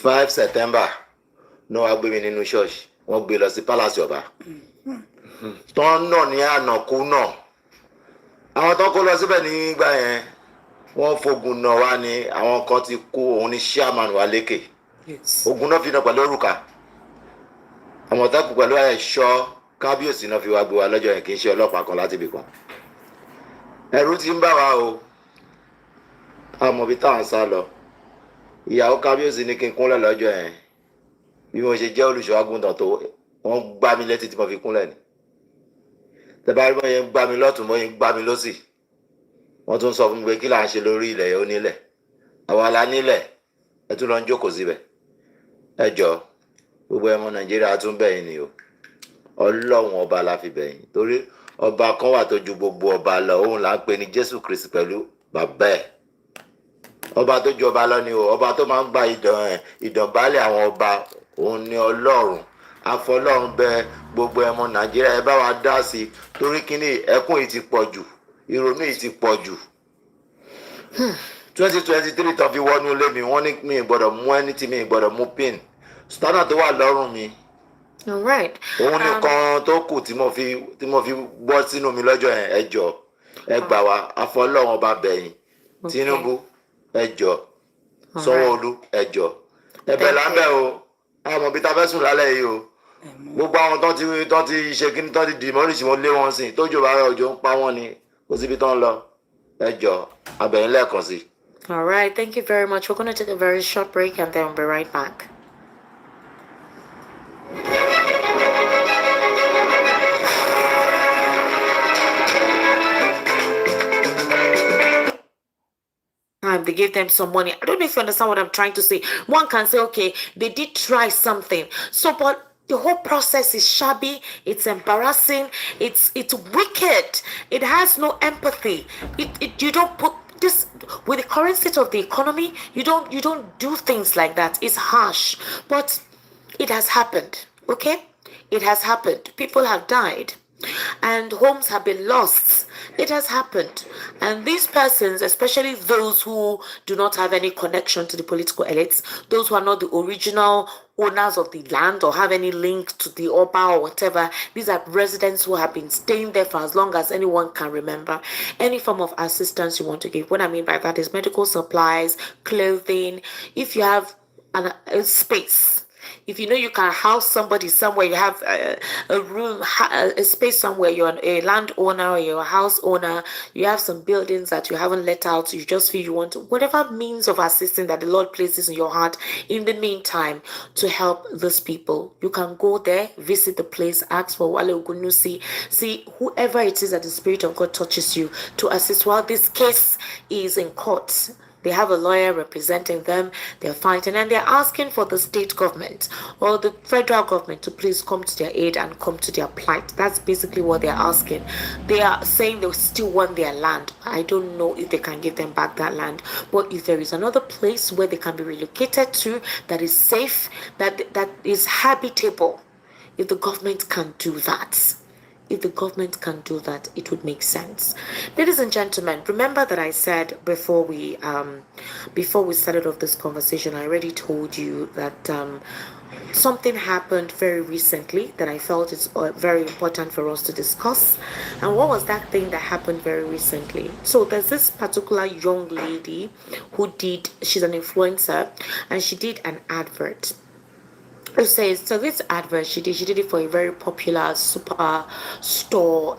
5 September no wá gbé mi nínú church wọ́n gbé lọ sí palace ọba tán náà ní ànàkú náà àwọn tó kó lọ síbẹ̀ nígbà yẹn wọ́n fogun náà wá ní àwọn kan ti kó òun ní chairman wá lékè ogun náà fi náà pẹ̀lú òrùka àwọn tó kù pẹ̀lú ẹ̀ṣọ́ kábíyèsí náà fi wá gbé wa lọ́jọ́ yẹn kì í ṣe ọlọ́pàá kan láti ibì kan ẹ̀rù ti ń bà wá o àmọ́ bí táwọn sá lọ ìyàwó kábíyèsí ní kí n kúnlẹ̀ lọ́jọ́ yẹn bí mo ṣe jẹ́ olùṣọ́ àgùntàn tó wọ́n gbá mi létí tí mo fi kúnlẹ̀ ni tẹ́bá rí bọ́ yẹn gbá mi lọ́tùn bọ́ yẹn gbá mi lọ́sì wọ́n tún sọ fún mi pé kí là ń ṣe lórí ilẹ̀ yẹn onílẹ̀ àwa la nílẹ̀ ẹ tún lọ ń jókòó síbẹ̀ ẹ jọ gbogbo ẹmọ Nàìjíríà tún bẹ̀yìn ni o Ọlọ́run ọba la fi bẹ̀yìn torí ọba kan wà tó ju gbogbo ọba lọ òun là ń pè ní Jésù Kristi pẹ̀lú bàbá ẹ̀ ọba tó ju ọba lọ ni o ọba tó máa ń gba ìdọ̀bálẹ̀ àwọn ọba òun ni Ọlọ́run afọlọ́run bẹ gbogbo ẹmọ Nàìjíríà ẹ bá wa dá sí i torí kíní ẹkún yìí ti pọ̀ jù ìrònú yìí ti pọ̀ jù 2023 tán fi wọnú ilé mi wọ́n ní mi gbọ́dọ̀ mú ẹni tí mi gbọ́dọ̀ mú pin standard tó wà lọ́rùn mi All right. òun nìkan tó kù tí mo fi bọ́ sínú mi lọ́jọ́ yẹn ẹ jọ̀ọ́ ẹ gbà wá afọlọ́run ọba bẹ̀yìn Tinubu ẹjọ́ Sanwó-Olú ẹjọ́ ẹ̀bẹ̀ lábẹ́ o àwọn òbí ta fẹ́ sùn lálẹ́ yìí o gbogbo àwọn tó ti ṣe kí ni tó ti demolish wọn lé wọn sìn tójò bá rọ òjò ń pa wọn ni kò síbi tó ń lọ ẹjọ́ abẹ̀yìn lẹ́ẹ̀kan sí. All right, thank you very much. We're going to take a very short break and then we'll be right back. They gave them some money. I don't know if you understand what I'm trying to say. One can say, okay, they did try something. So, but the whole process is shabby. It's embarrassing. It's wicked. It has no empathy. You don't put this with the current state of the economy. You don't do things like that. It's harsh, but it has happened. Okay, it has happened. People have died. And homes have been lost. It has happened. And these persons, especially those who do not have any connection to the political elites, those who are not the original owners of the land or have any link to the Oba or whatever, these are residents who have been staying there for as long as anyone can remember. Any form of assistance you want to give. What I mean by that is medical supplies, clothing. If you have a space, if you know you can house somebody somewhere, you have a room, a space somewhere, you're a landowner or you're a house owner, you have some buildings that you haven't let out, you just feel you want to, whatever means of assistance that the Lord places in your heart in the meantime to help those people. You can go there, visit the place, ask for Wale Ogunusi, see whoever it is that the Spirit of God touches you to assist while this case is in court. They have a lawyer representing them. They're fighting and they're asking for the state government or the federal government to please come to their aid and come to their plight. That's basically what they're asking. They are saying they still want their land. I don't know if they can give them back that land. But if there is another place where they can be relocated to that is safe, that is habitable, if the government can do that, it would make sense. Ladies and gentlemen, remember that I said before we started off this conversation, I already told you that something happened very recently that I felt is very important for us to discuss. And what was that thing that happened very recently? So there's this particular young lady who she's an influencer, and she did an advert. It says, so this advert she did it for a very popular super store,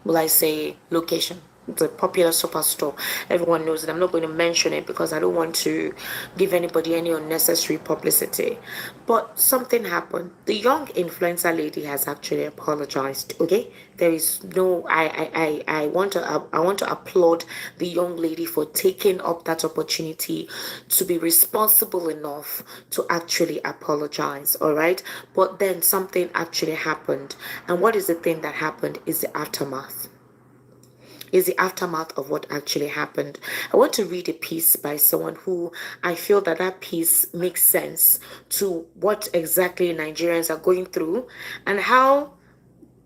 will I say, location. It's a popular superstore. Everyone knows it. I'm not going to mention it because I don't want to give anybody any unnecessary publicity. But something happened. The young influencer lady has actually apologized. Okay, there is no. I want to applaud the young lady for taking up that opportunity to be responsible enough to actually apologize. All right, but then something actually happened, and what is the thing that happened? Is the aftermath. Is the aftermath of what actually happened. I want to read a piece by someone who I feel that piece makes sense to what exactly Nigerians are going through and how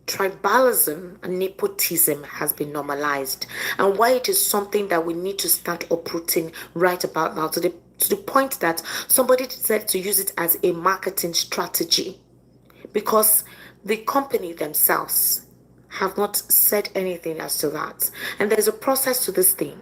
tribalism and nepotism has been normalized and why it is something that we need to start uprooting right about now to the point that somebody decided to use it as a marketing strategy because the company themselves have not said anything as to that. And there's a process to this thing.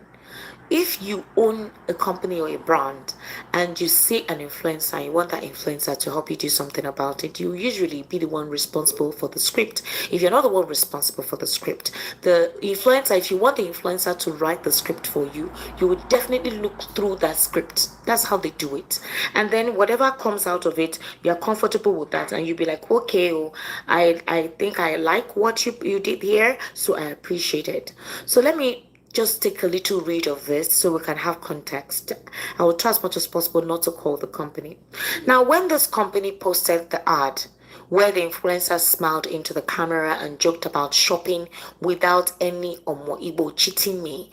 If you own a company or a brand and you see an influencer and you want that influencer to help you do something about it, you usually be the one responsible for the script. If you're not the one responsible for the script, the influencer, if you want the influencer to write the script for you, you would definitely look through that script. That's how they do it. And then whatever comes out of it, you're comfortable with that and you'll be like, okay, I think I like what you did here, so I appreciate it. So let me just take a little read of this so we can have context. I will try as much as possible not to call the company. Now, when this company posted the ad where the influencer smiled into the camera and joked about shopping without any Omoye cheating me,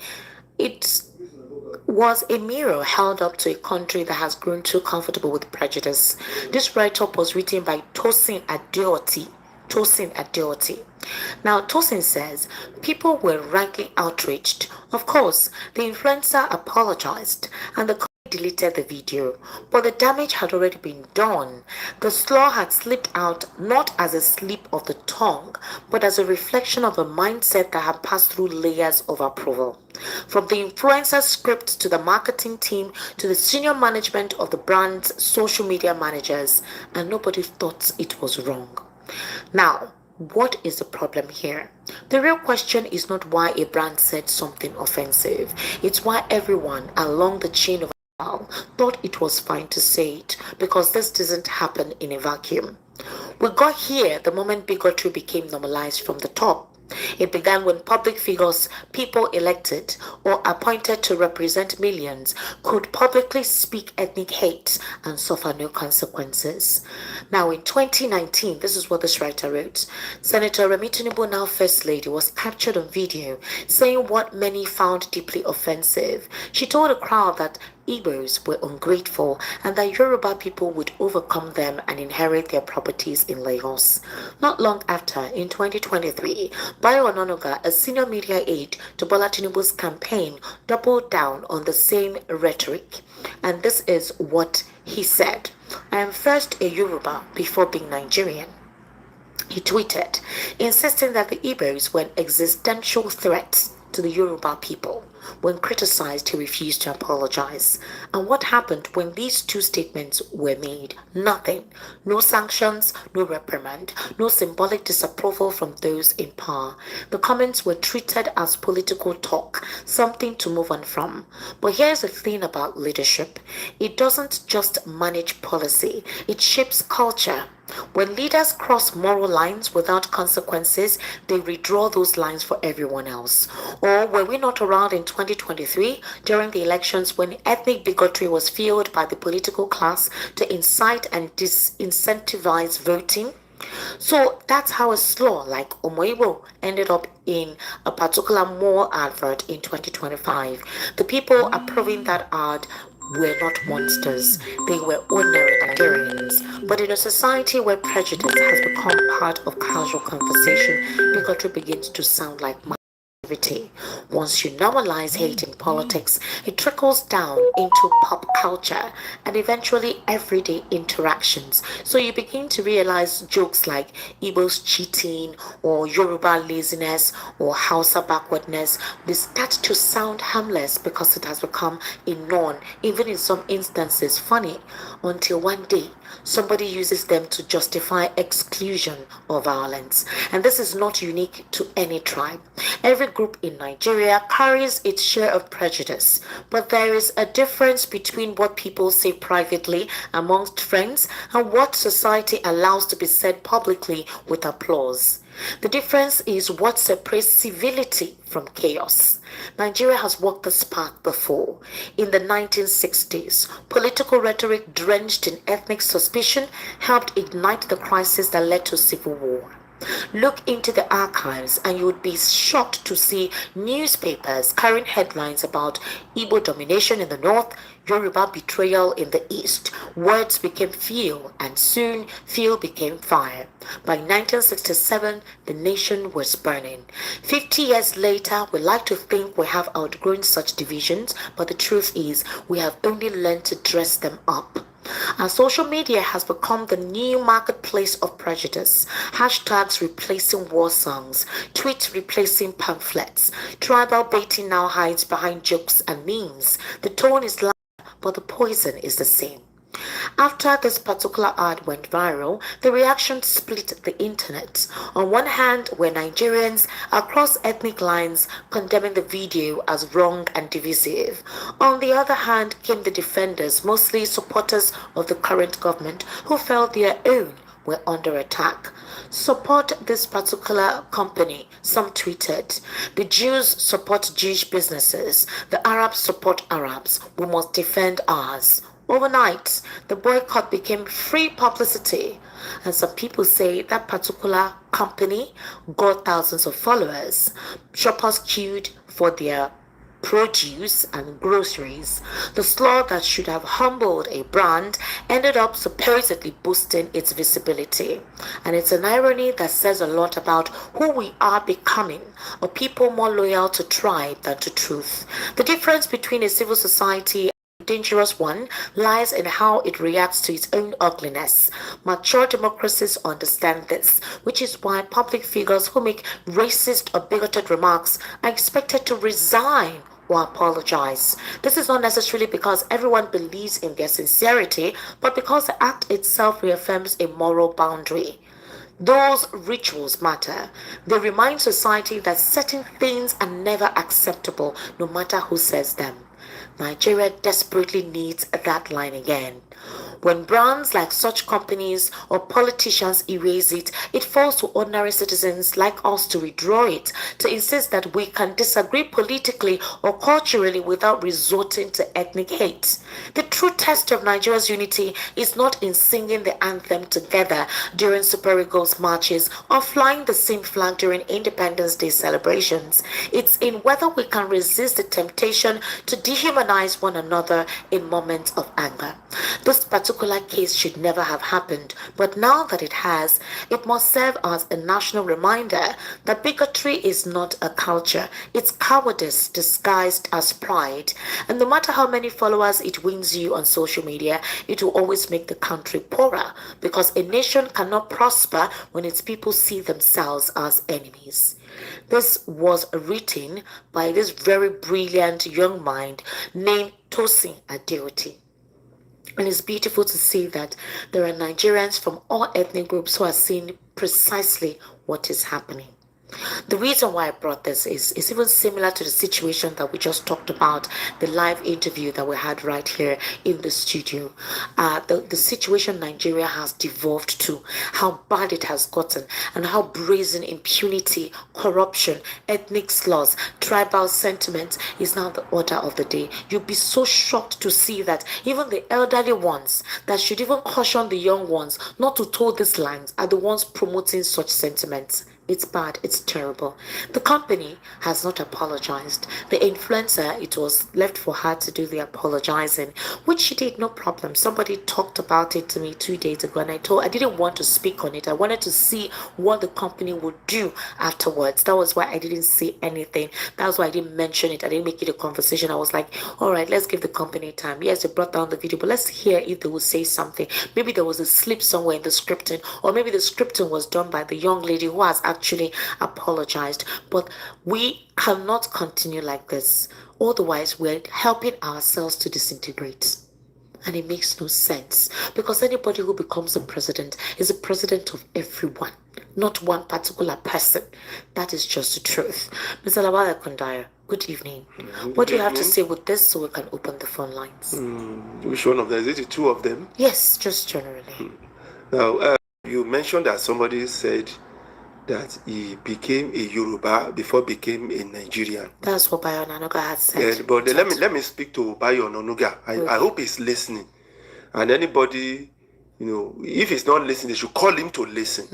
it was a mirror held up to a country that has grown too comfortable with prejudice. This write-up was written by Tosin Adeoti. Now, Tosin says, people were rightly outraged. Of course, the influencer apologized, and the company deleted the video, but the damage had already been done. The slur had slipped out not as a slip of the tongue, but as a reflection of a mindset that had passed through layers of approval. From the influencer script to the marketing team to the senior management of the brand's social media managers, and nobody thought it was wrong. Now, what is the problem here? The real question is not why a brand said something offensive. It's why everyone along the chain of thought it was fine to say it, because this doesn't happen in a vacuum. We got here the moment bigotry became normalized from the top. It began when public figures, people elected or appointed to represent millions, could publicly speak ethnic hate and suffer no consequences. Now in 2019, this is what this writer wrote, Senator Remi Tinubu, now First Lady, was captured on video saying what many found deeply offensive. She told a crowd that Igbos were ungrateful and that Yoruba people would overcome them and inherit their properties in Lagos. Not long after, in 2023, Bayo Ononuga, a senior media aide to Bola Tinubu's campaign, doubled down on the same rhetoric. And this is what he said. I am first a Yoruba before being Nigerian. He tweeted, insisting that the Igbos were an existential threat to the Yoruba people. When criticized, he refused to apologize. And what happened when these two statements were made? Nothing. No sanctions, no reprimand, no symbolic disapproval from those in power. The comments were treated as political talk, something to move on from. But here's the thing about leadership. It doesn't just manage policy, it shapes culture. When leaders cross moral lines without consequences, they redraw those lines for everyone else. Or were we not around in 2023 during the elections when ethnic bigotry was fueled by the political class to incite and disincentivize voting? So that's how a slur like Omoye ended up in a particular mall advert in 2025. The people approving that ad were not monsters, they were ordinary Nigerians. But in a society where prejudice has become part of casual conversation, bigotry begins to sound like activity. Once you normalize hate in politics, it trickles down into pop culture and eventually everyday interactions. So you begin to realize jokes like Igbo's cheating or Yoruba laziness or Hausa backwardness, they start to sound harmless because it has become a norm, even in some instances funny, until one day somebody uses them to justify exclusion or violence. And this is not unique to any tribe. Every group in Nigeria carries its share of prejudice, but there is a difference between what people say privately amongst friends and what society allows to be said publicly with applause. The difference is what separates civility from chaos. Nigeria has walked this path before. In the 1960s, political rhetoric drenched in ethnic suspicion helped ignite the crisis that led to civil war. Look into the archives and you would be shocked to see newspapers carrying headlines about Igbo domination in the north, Yoruba betrayal in the east. Words became fuel and soon fuel became fire. By 1967, the nation was burning. 50 years later, we like to think we have outgrown such divisions, but the truth is we have only learned to dress them up. And social media has become the new marketplace of prejudice. Hashtags replacing war songs, tweets replacing pamphlets. Tribal baiting now hides behind jokes and memes. The tone is loud, but the poison is the same. After this particular ad went viral, the reaction split the internet. On one hand were Nigerians across ethnic lines condemning the video as wrong and divisive. On the other hand came the defenders, mostly supporters of the current government, who felt their own were under attack. Support this particular company, some tweeted. The Jews support Jewish businesses. The Arabs support Arabs. We must defend ours. Overnight, the boycott became free publicity, and some people say that particular company got thousands of followers. Shoppers queued for their produce and groceries. The slur that should have humbled a brand ended up supposedly boosting its visibility. And it's an irony that says a lot about who we are becoming, a people more loyal to tribe than to truth. The difference between a civil society dangerous one lies in how it reacts to its own ugliness. Mature democracies understand this, which is why public figures who make racist or bigoted remarks are expected to resign or apologize. This is not necessarily because everyone believes in their sincerity, but because the act itself reaffirms a moral boundary. Those rituals matter. They remind society that certain things are never acceptable, no matter who says them. Nigeria desperately needs that line again. When brands like such companies or politicians erase it, it falls to ordinary citizens like us to withdraw it, to insist that we can disagree politically or culturally without resorting to ethnic hate. The true test of Nigeria's unity is not in singing the anthem together during Super Eagles marches or flying the same flag during Independence Day celebrations. It's in whether we can resist the temptation to dehumanize one another in moments of anger. This particular case should never have happened, but now that it has, it must serve as a national reminder that bigotry is not a culture, it's cowardice disguised as pride. And no matter how many followers it wins you on social media, it will always make the country poorer, because a nation cannot prosper when its people see themselves as enemies. This was written by this very brilliant young mind named Tosin Adeoti. And it's beautiful to see that there are Nigerians from all ethnic groups who are seeing precisely what is happening. The reason why I brought this is even similar to the situation that we just talked about, the live interview that we had right here in the studio. The situation Nigeria has devolved to, how bad it has gotten, and how brazen impunity, corruption, ethnic slurs, tribal sentiment is now the order of the day. You'll be so shocked to see that even the elderly ones that should even caution the young ones not to toe these lines are the ones promoting such sentiments. It's bad, it's terrible. The company has not apologized. The influencer, it was left for her to do the apologizing, which she did, no problem. Somebody talked about it to me 2 days ago, and I didn't want to speak on it. I wanted to see what the company would do afterwards. That was why I didn't say anything. That was why I didn't mention it. I didn't make it a conversation. I was like, all right, let's give the company time. Yes, they brought down the video, but let's hear if they will say something. Maybe there was a slip somewhere in the scripting, or maybe the scripting was done by the young lady who has actually apologized. But we cannot continue like this, otherwise we're helping ourselves to disintegrate, and it makes no sense, because anybody who becomes a president is a president of everyone, not one particular person. That is just the truth. Mr. Lawal Kundaya, good evening. What do you have to say with this so we can open the phone lines? Which one of them? Is it the two of them? Yes, just generally. Now, you mentioned that somebody said that he became a Yoruba before became a Nigerian. That's what Bayo Onanuga had said. Yeah, but let me speak to Bayo Onanuga. I hope he's listening. And anybody, if he's not listening, they should call him to listen.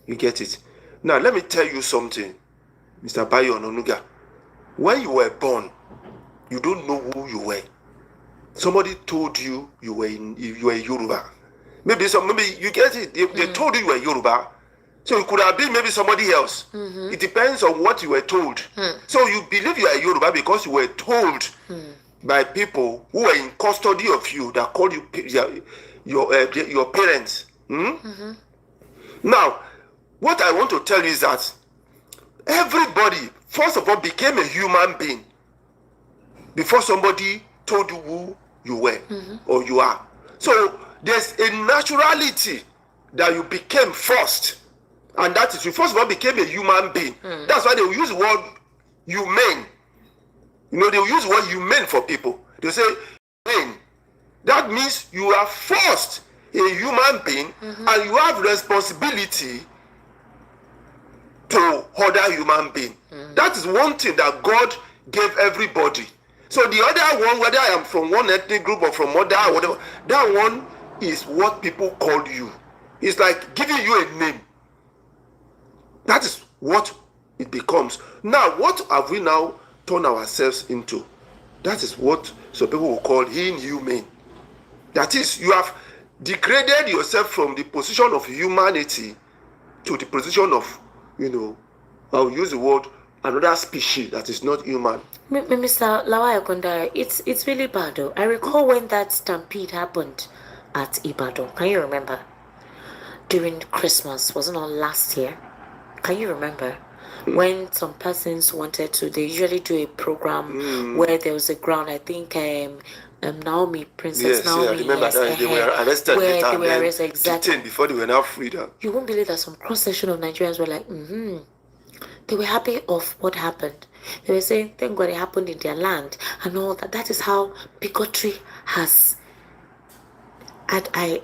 You get it? Now, let me tell you something, Mr. Bayo Onanuga. When you were born, you don't know who you were. Somebody told you you were Yoruba. Maybe you get it. They told you were Yoruba. So it could have been maybe somebody else. It depends on what you were told. So you believe you are Yoruba because you were told by people who were in custody of you, that called you your parents. Now, what I want to tell you is that everybody, first of all, became a human being before somebody told you who you were or you are. So there's a naturality that you became first. And that is, you first of all became a human being. That's why they will use the word human. They will use the word human for people. They say human. That means you are first a human being, and you have responsibility to other human being. That is one thing that God gave everybody. So the other one, whether I am from one ethnic group or from other or whatever, that one is what people call you. It's like giving you a name. That is what it becomes. Now, what have we now turned ourselves into? That is what some people will call inhuman. That is, you have degraded yourself from the position of humanity to the position of, I'll use the word another species that is not human. Mr. Lawaya, it's really bad though. I recall when that stampede happened at Ibadan. Can you remember? During Christmas, wasn't it last year? Can you remember? When some persons wanted to, they usually do a program where there was a ground, I think Naomi, Princess Yes, Naomi, I remember yes, that they were arrested where later they and were then arrested, exactly. detained before they were now freed. You won't believe that some cross-section of Nigerians were like, they were happy of what happened. They were saying, thank God it happened in their land and all that. That is how bigotry has. And I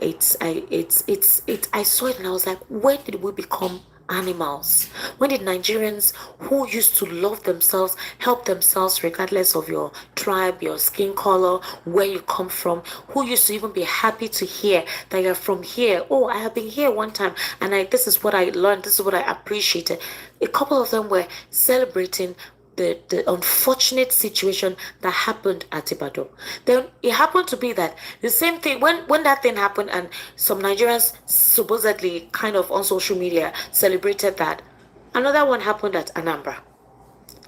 saw it and I was like, when did we become animals? When did Nigerians who used to love themselves, help themselves regardless of your tribe, your skin color, where you come from, who used to even be happy to hear that you're from here? Oh, I have been here one time and this is what I learned, this is what I appreciated. A couple of them were celebrating the unfortunate situation that happened at Ibadan. Then it happened to be that the same thing when that thing happened and some Nigerians supposedly kind of on social media celebrated that, another one happened at Anambra.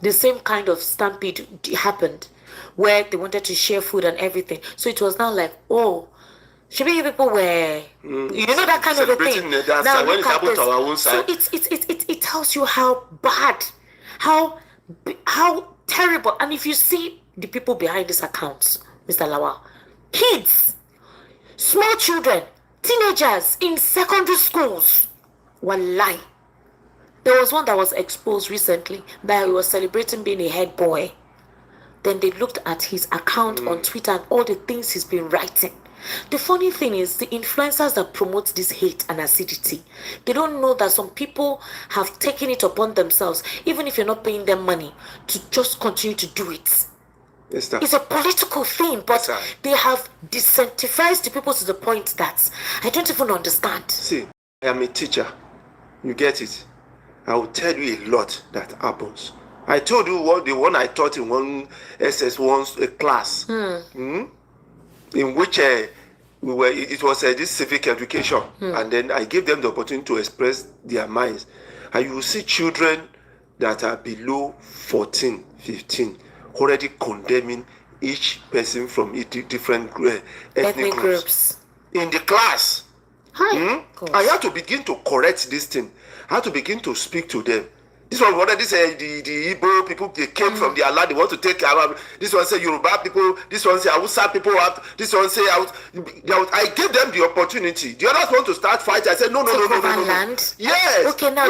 The same kind of stampede happened where they wanted to share food and everything. So it was now like, oh, should you people were, you know, that kind of a thing. Now when it happened to our own side, so it tells you how bad, how terrible. And if you see the people behind these accounts, Mr. Lawal, kids, small children, teenagers in secondary schools, wallahi. There was one that was exposed recently that he was celebrating being a head boy. Then they looked at his account on Twitter and all the things he's been writing. The funny thing is, the influencers that promote this hate and acidity, they don't know that some people have taken it upon themselves, even if you're not paying them money, to just continue to do it. it's a political thing, but they have disincentivized the people to the point that I don't even understand. See, I am a teacher. You get it? I will tell you a lot that happens. I told you what the one I taught in one SS1 class, in which it was this civic education, and then I gave them the opportunity to express their minds. And you will see children that are below 14, 15, already condemning each person from different ethnic groups in the class. I had to begin to correct this thing. I had to begin to speak to them. This one wanted the Igbo people, they came from their land, they want to take this one say Yoruba people, this one say Hausa people out, this one say out. I gave them the opportunity. The others want to start fighting. I said no. Land? Yes. Okay, now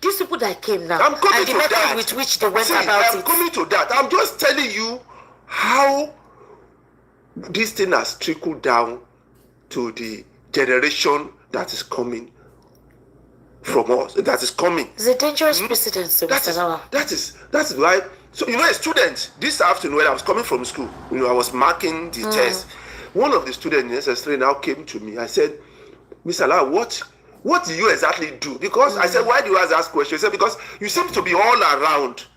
these people that came now, I'm coming and the to method that. with which they went See, about I'm it. coming to that. I'm just telling you how this thing has trickled down to the generation that is coming from us, that is coming. It's a dangerous precedent, Mr. Lawal. That is why. So a student this afternoon when I was coming from school, I was marking the test. One of the students necessarily now came to me. I said, Mr. Lawal, what do you exactly do? Because I said, why do you ask questions? He said, because you seem to be all around.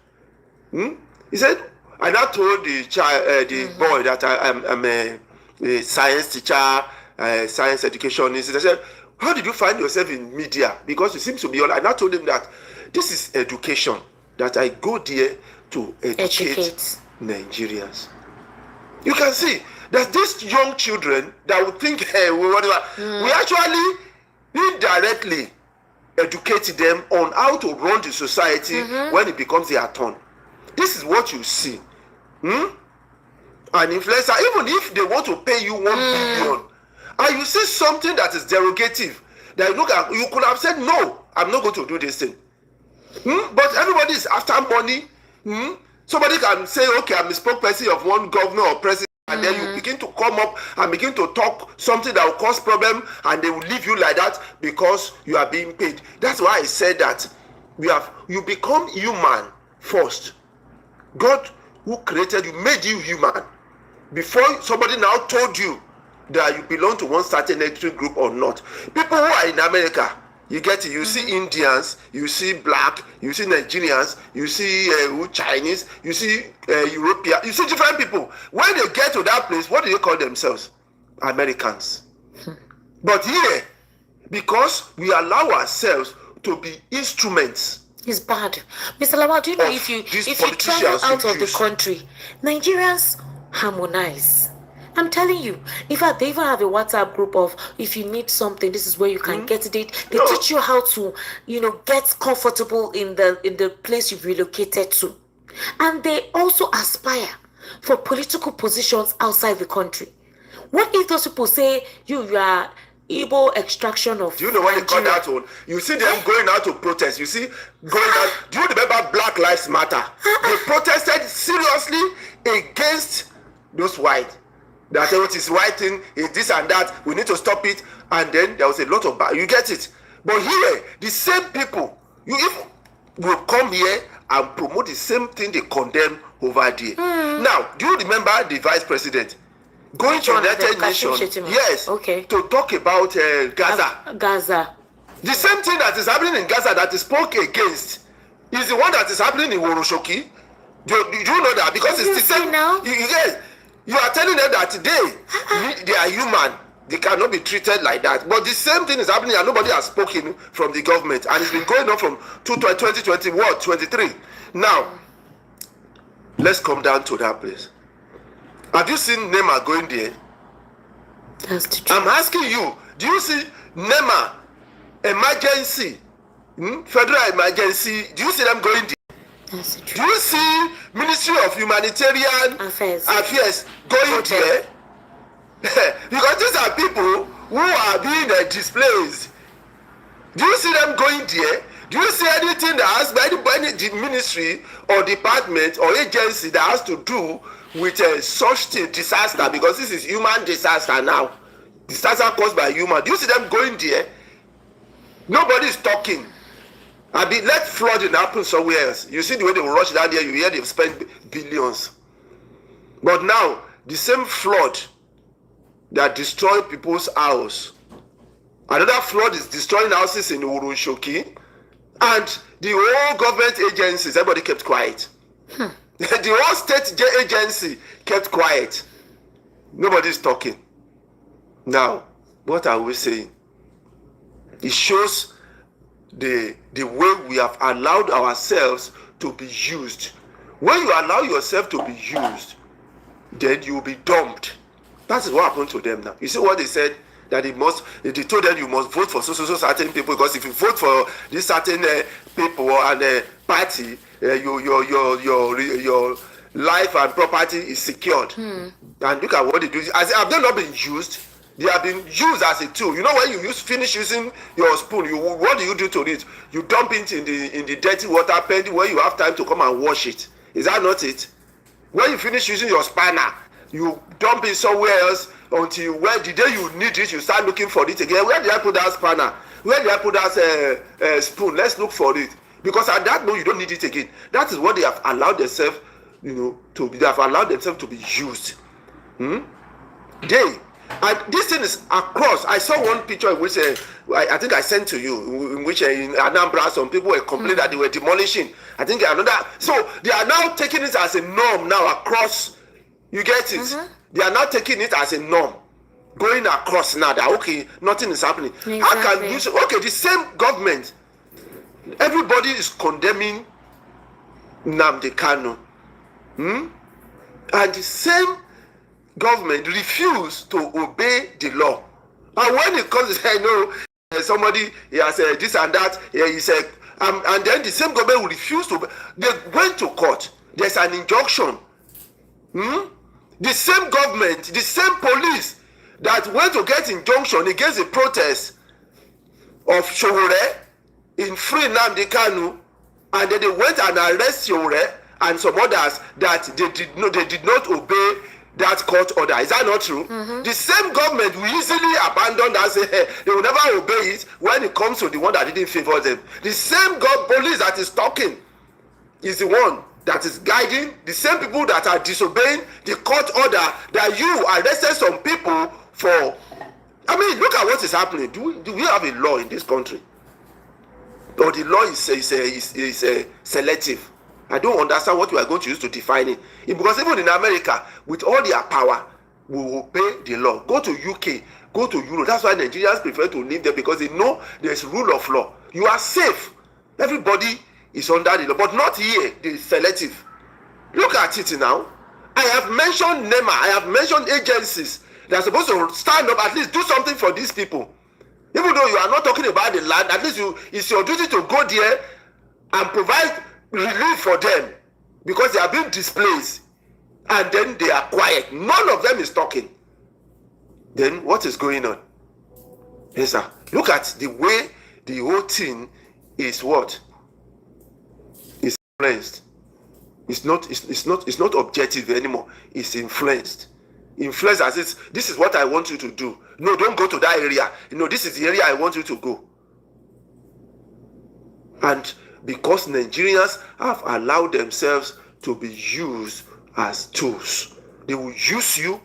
He said, I now told the child, the boy that I'm a science teacher, science educationist. I said, how did you find yourself in media? Because you seem to be all. I now told him that this is education, that I go there to educate Nigerians. You can see that these young children that would think, hey, we actually indirectly educate them on how to run the society when it becomes their turn. This is what you see. An influencer, even if they want to pay you 1 billion, and you see something that is derogative, that you could have said, no, I'm not going to do this thing. But everybody is after money. Somebody can say, okay, I'm a spokesperson of one governor or president, and then you begin to come up and begin to talk something that will cause problem, and they will leave you like that because you are being paid. That's why I said that you become human first. God who created you made you human before somebody now told you that you belong to one certain ethnic group or not. People who are in America, you get it, you see Indians, you see black, you see Nigerians, you see Chinese, you see European, you see different people. When they get to that place, what do they call themselves? Americans. But here, because we allow ourselves to be instruments It's bad. Mr. Lawal, do you know Of if you these travel politicians out you of the use. country, Nigerians harmonize. I'm telling you. In fact, they even have a WhatsApp group of if you need something, this is where you can get it. They No. teach you how to, get comfortable in the place you've relocated to. And they also aspire for political positions outside the country. What if those people say you are Igbo extraction of Do you know when they call Nigeria? that one? You see them going out to protest. You see going out. Do you remember Black Lives Matter? They protested seriously against those white. That what is white thing is this and that. We need to stop it. And then there was a lot of you get it. But here, the same people, if will come here and promote the same thing they condemn over there. Now, do you remember the vice president going to United Nations? Yes. Okay. To talk about Gaza. Gaza. The same thing that is happening in Gaza that is spoke against is the one that is happening in Woroshoki. Do you know that? Because it's the same. Now? Yes. You are telling them that they are human. They cannot be treated like that. But the same thing is happening and nobody has spoken from the government. And it's been going on from 2023. Now, let's come down to that place. Have you seen Nema going there? That's the truth. I'm asking you, do you see NEMA, emergency, federal emergency, do you see them going there? That's the truth. Do you see Ministry of Humanitarian Affairs going there? Because these are people who are being displaced. Do you see them going there? Do you see anything that has any ministry or department or agency that has to do with such disaster? Because this is human disaster now. Disaster caused by human. Do you see them going there? Nobody is talking. Let flooding happen somewhere else. You see the way they will rush down there, you hear they've spent billions. But now, the same flood that destroyed people's house, another flood is destroying houses in Urushoki, and the whole government agencies, everybody kept quiet. The whole state agency kept quiet. Nobody's talking. Now, what are we saying? It shows the way we have allowed ourselves to be used. When you allow yourself to be used, then you will be dumped. That is what happened to them now. You see what they said? That they told them you must vote for so certain people, because if you vote for this certain people and party, your life and property is secured. And look at what they do. Have they not been used? They have been used as a tool. You know, when you finish using your spoon, what do you do to it? You dump it in the dirty water pending when you have time to come and wash it. Is that not it? When you finish using your spanner, you dump it somewhere else until the day you need it, you start looking for it again. Where did I put that spanner? Where did I put that spoon? Let's look for it. Because at that moment, you don't need it again. That is what they have allowed themselves, they have allowed themselves to be used. And this thing is across. I saw one picture in which I think I sent to you, in which in Anambra some people were complaining that they were demolishing. I think another. So they are now taking it as a norm now across. You get it? They are now taking it as a norm, going across now that okay, nothing is happening. Exactly. How can you say the same government? Everybody is condemning Nnamdi Kanu, and the same government refuse to obey the law. And when it comes to somebody has this and that, he said, and then the same government will refuse to. They went to court. There's an injunction. The same government, the same police that went to get injunction against the protest of Showore in free Nnamdi Kanu, and then they went and arrest Showore and some others that they did not obey that court order. Is that not true? The same government will easily abandon that, say they will never obey it when it comes to the one that didn't favor them. The same police that is talking is the one that is guiding the same people that are disobeying the court order that you arrested some people for. I mean, look at what is happening. Do we have a law in this country? Or the law is selective? I don't understand what we are going to use to define it. Because even in America, with all their power, we will obey the law. Go to UK, go to Europe. That's why Nigerians prefer to live there, because they know there's rule of law. You are safe. Everybody is under the law, but not here, the selective. Look at it now. I have mentioned NEMA, I have mentioned agencies that are supposed to stand up, at least do something for these people. Even though you are not talking about the land, at least it's your duty to go there and provide relief for them, because they are being displaced and then they are quiet. None of them is talking. Then what is going on? Yes, sir. Look at the way the whole thing is what? It's influenced. It's not objective anymore. It's influenced. Influenced as this is what I want you to do. No, don't go to that area. This is the area I want you to go. And because Nigerians have allowed themselves to be used as tools, they will use you,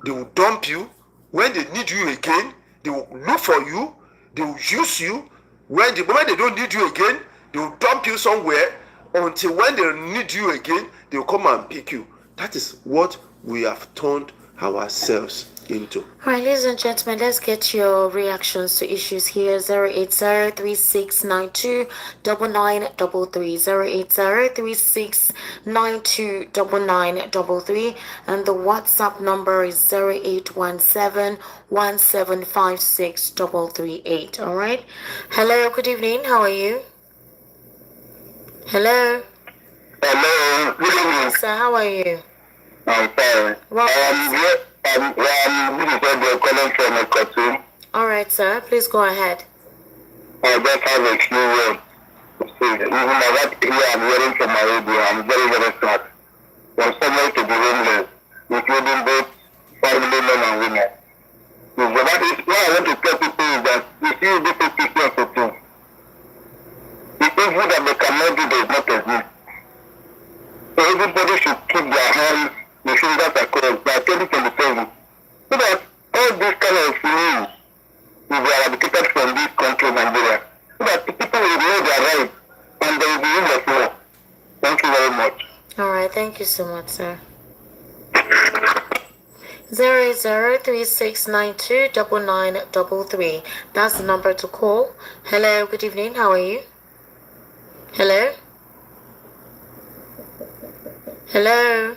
they will dump you. When they need you again, they will look for you, they will use you. When the moment they don't need you again, they will dump you somewhere, until when they need you again, they will come and pick you. That is what we have turned ourselves into. All right, ladies and gentlemen, let's get your reactions to issues here. 08036929933, 08036929933, and the WhatsApp number is 0817175638. All right. Hello, good evening. How are you? Hello. Hello, good evening. Sir, how are you? I'm fine. Welcome. This is Edward calling from a cartoon. All right, sir. Please go ahead. I just have a few words to say. Even what here I'm hearing from my radio, I'm very, very sad. From somewhere to the homeless, including both family men and women. So that is why I want to tell people is that you see this is different for things. The evil that they cannot do does not exist. So everybody should keep their hands, the fingers across by 2027. So that all this kind of news will be eradicated from this country, Nigeria. So that people will know their rights and they will be in the floor. Thank you very much. All right. Thank you so much, sir. 08036929933. That's the number to call. Hello. Good evening. How are you? Hello? Hello?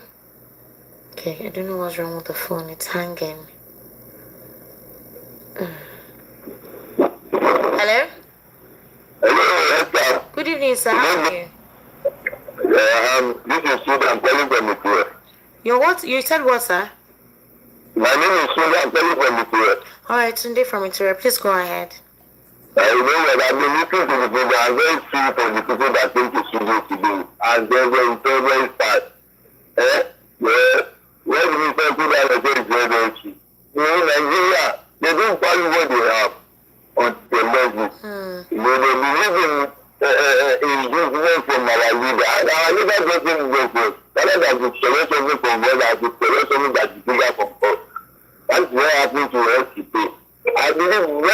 Okay, I don't know what's wrong with the phone. It's hanging. Hello? Hello, Good evening, sir. How are you? this is Sudan, I'm calling from Nigeria. You're what? You said what, sir? My name is Sudan, I'm calling from Nigeria. All right, Tunde from Interior. Please go ahead. I remember that I've been listening to the program. I'm very sorry for the people that came to studio today. And they were very, very sad. Where do we say people that are very, very cheap? Nigeria, they don't value what they have on the level. They believe in movement from our leader. And our leader doesn't go for it. Rather than to select something from God, as to select something that is bigger from God. That's what happened to us today. I believe when we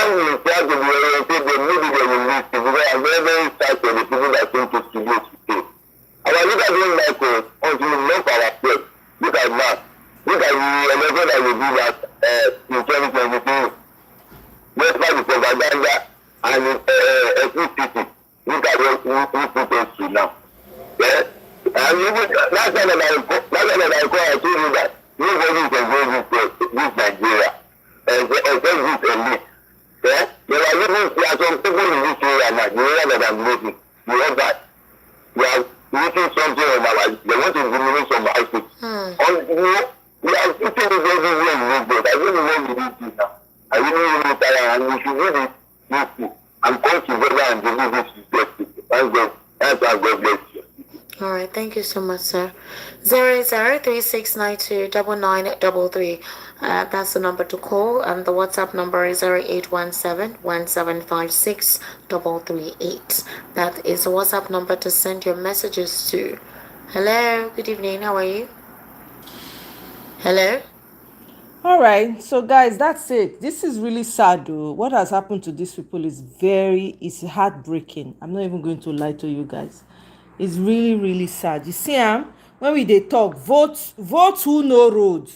start to be oriented, then maybe they will listen, because I'm very, very sad for the people that came to studio today. Our leader don't like us until we love ourselves. Look at that. Look at the election that we did that in 2022. Despite the propaganda and ethnicity. Look at what we put us to now. Yeah? And even last time that I told you that nobody can go this Nigeria. Except this elite. Yeah? There are some people in this area, Nigeria, that are making. You know that? They are making something of our, they want to eliminate some ISIS. We are putting this everywhere in this place. I don't know what we need to now. I really want to tire, and we should really do and come together and deliver this to justice. Thank God. That's why God bless you. All right, thank you so much, sir. 08036929933. That's the number to call, and the WhatsApp number is 0817175638. That is the WhatsApp number to send your messages to. Hello, good evening. How are you? Hello. All right, so guys, that's it. This is really sad though. What has happened to these people is it's heartbreaking. I'm not even going to lie to you guys. It's really, really sad. You see, when they talk, vote who no road.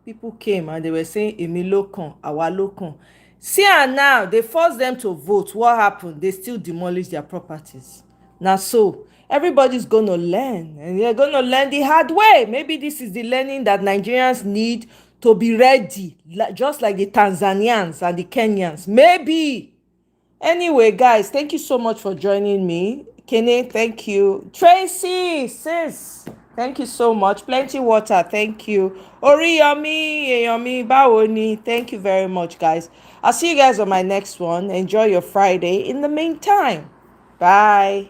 People came and they were saying, Emi Lokan, our Lokan. See, now they forced them to vote. What happened? They still demolished their properties. Now, so everybody's going to learn, and they're going to learn the hard way. Maybe this is the learning that Nigerians need to be ready, just like the Tanzanians and the Kenyans. Maybe. Anyway, guys, thank you so much for joining me. Kene, thank you. Tracy, sis, thank you so much. Plenty water, thank you. Oriyomi, Yeyomi, Bawoni, thank you very much, guys. I'll see you guys on my next one. Enjoy your Friday. In the meantime, bye.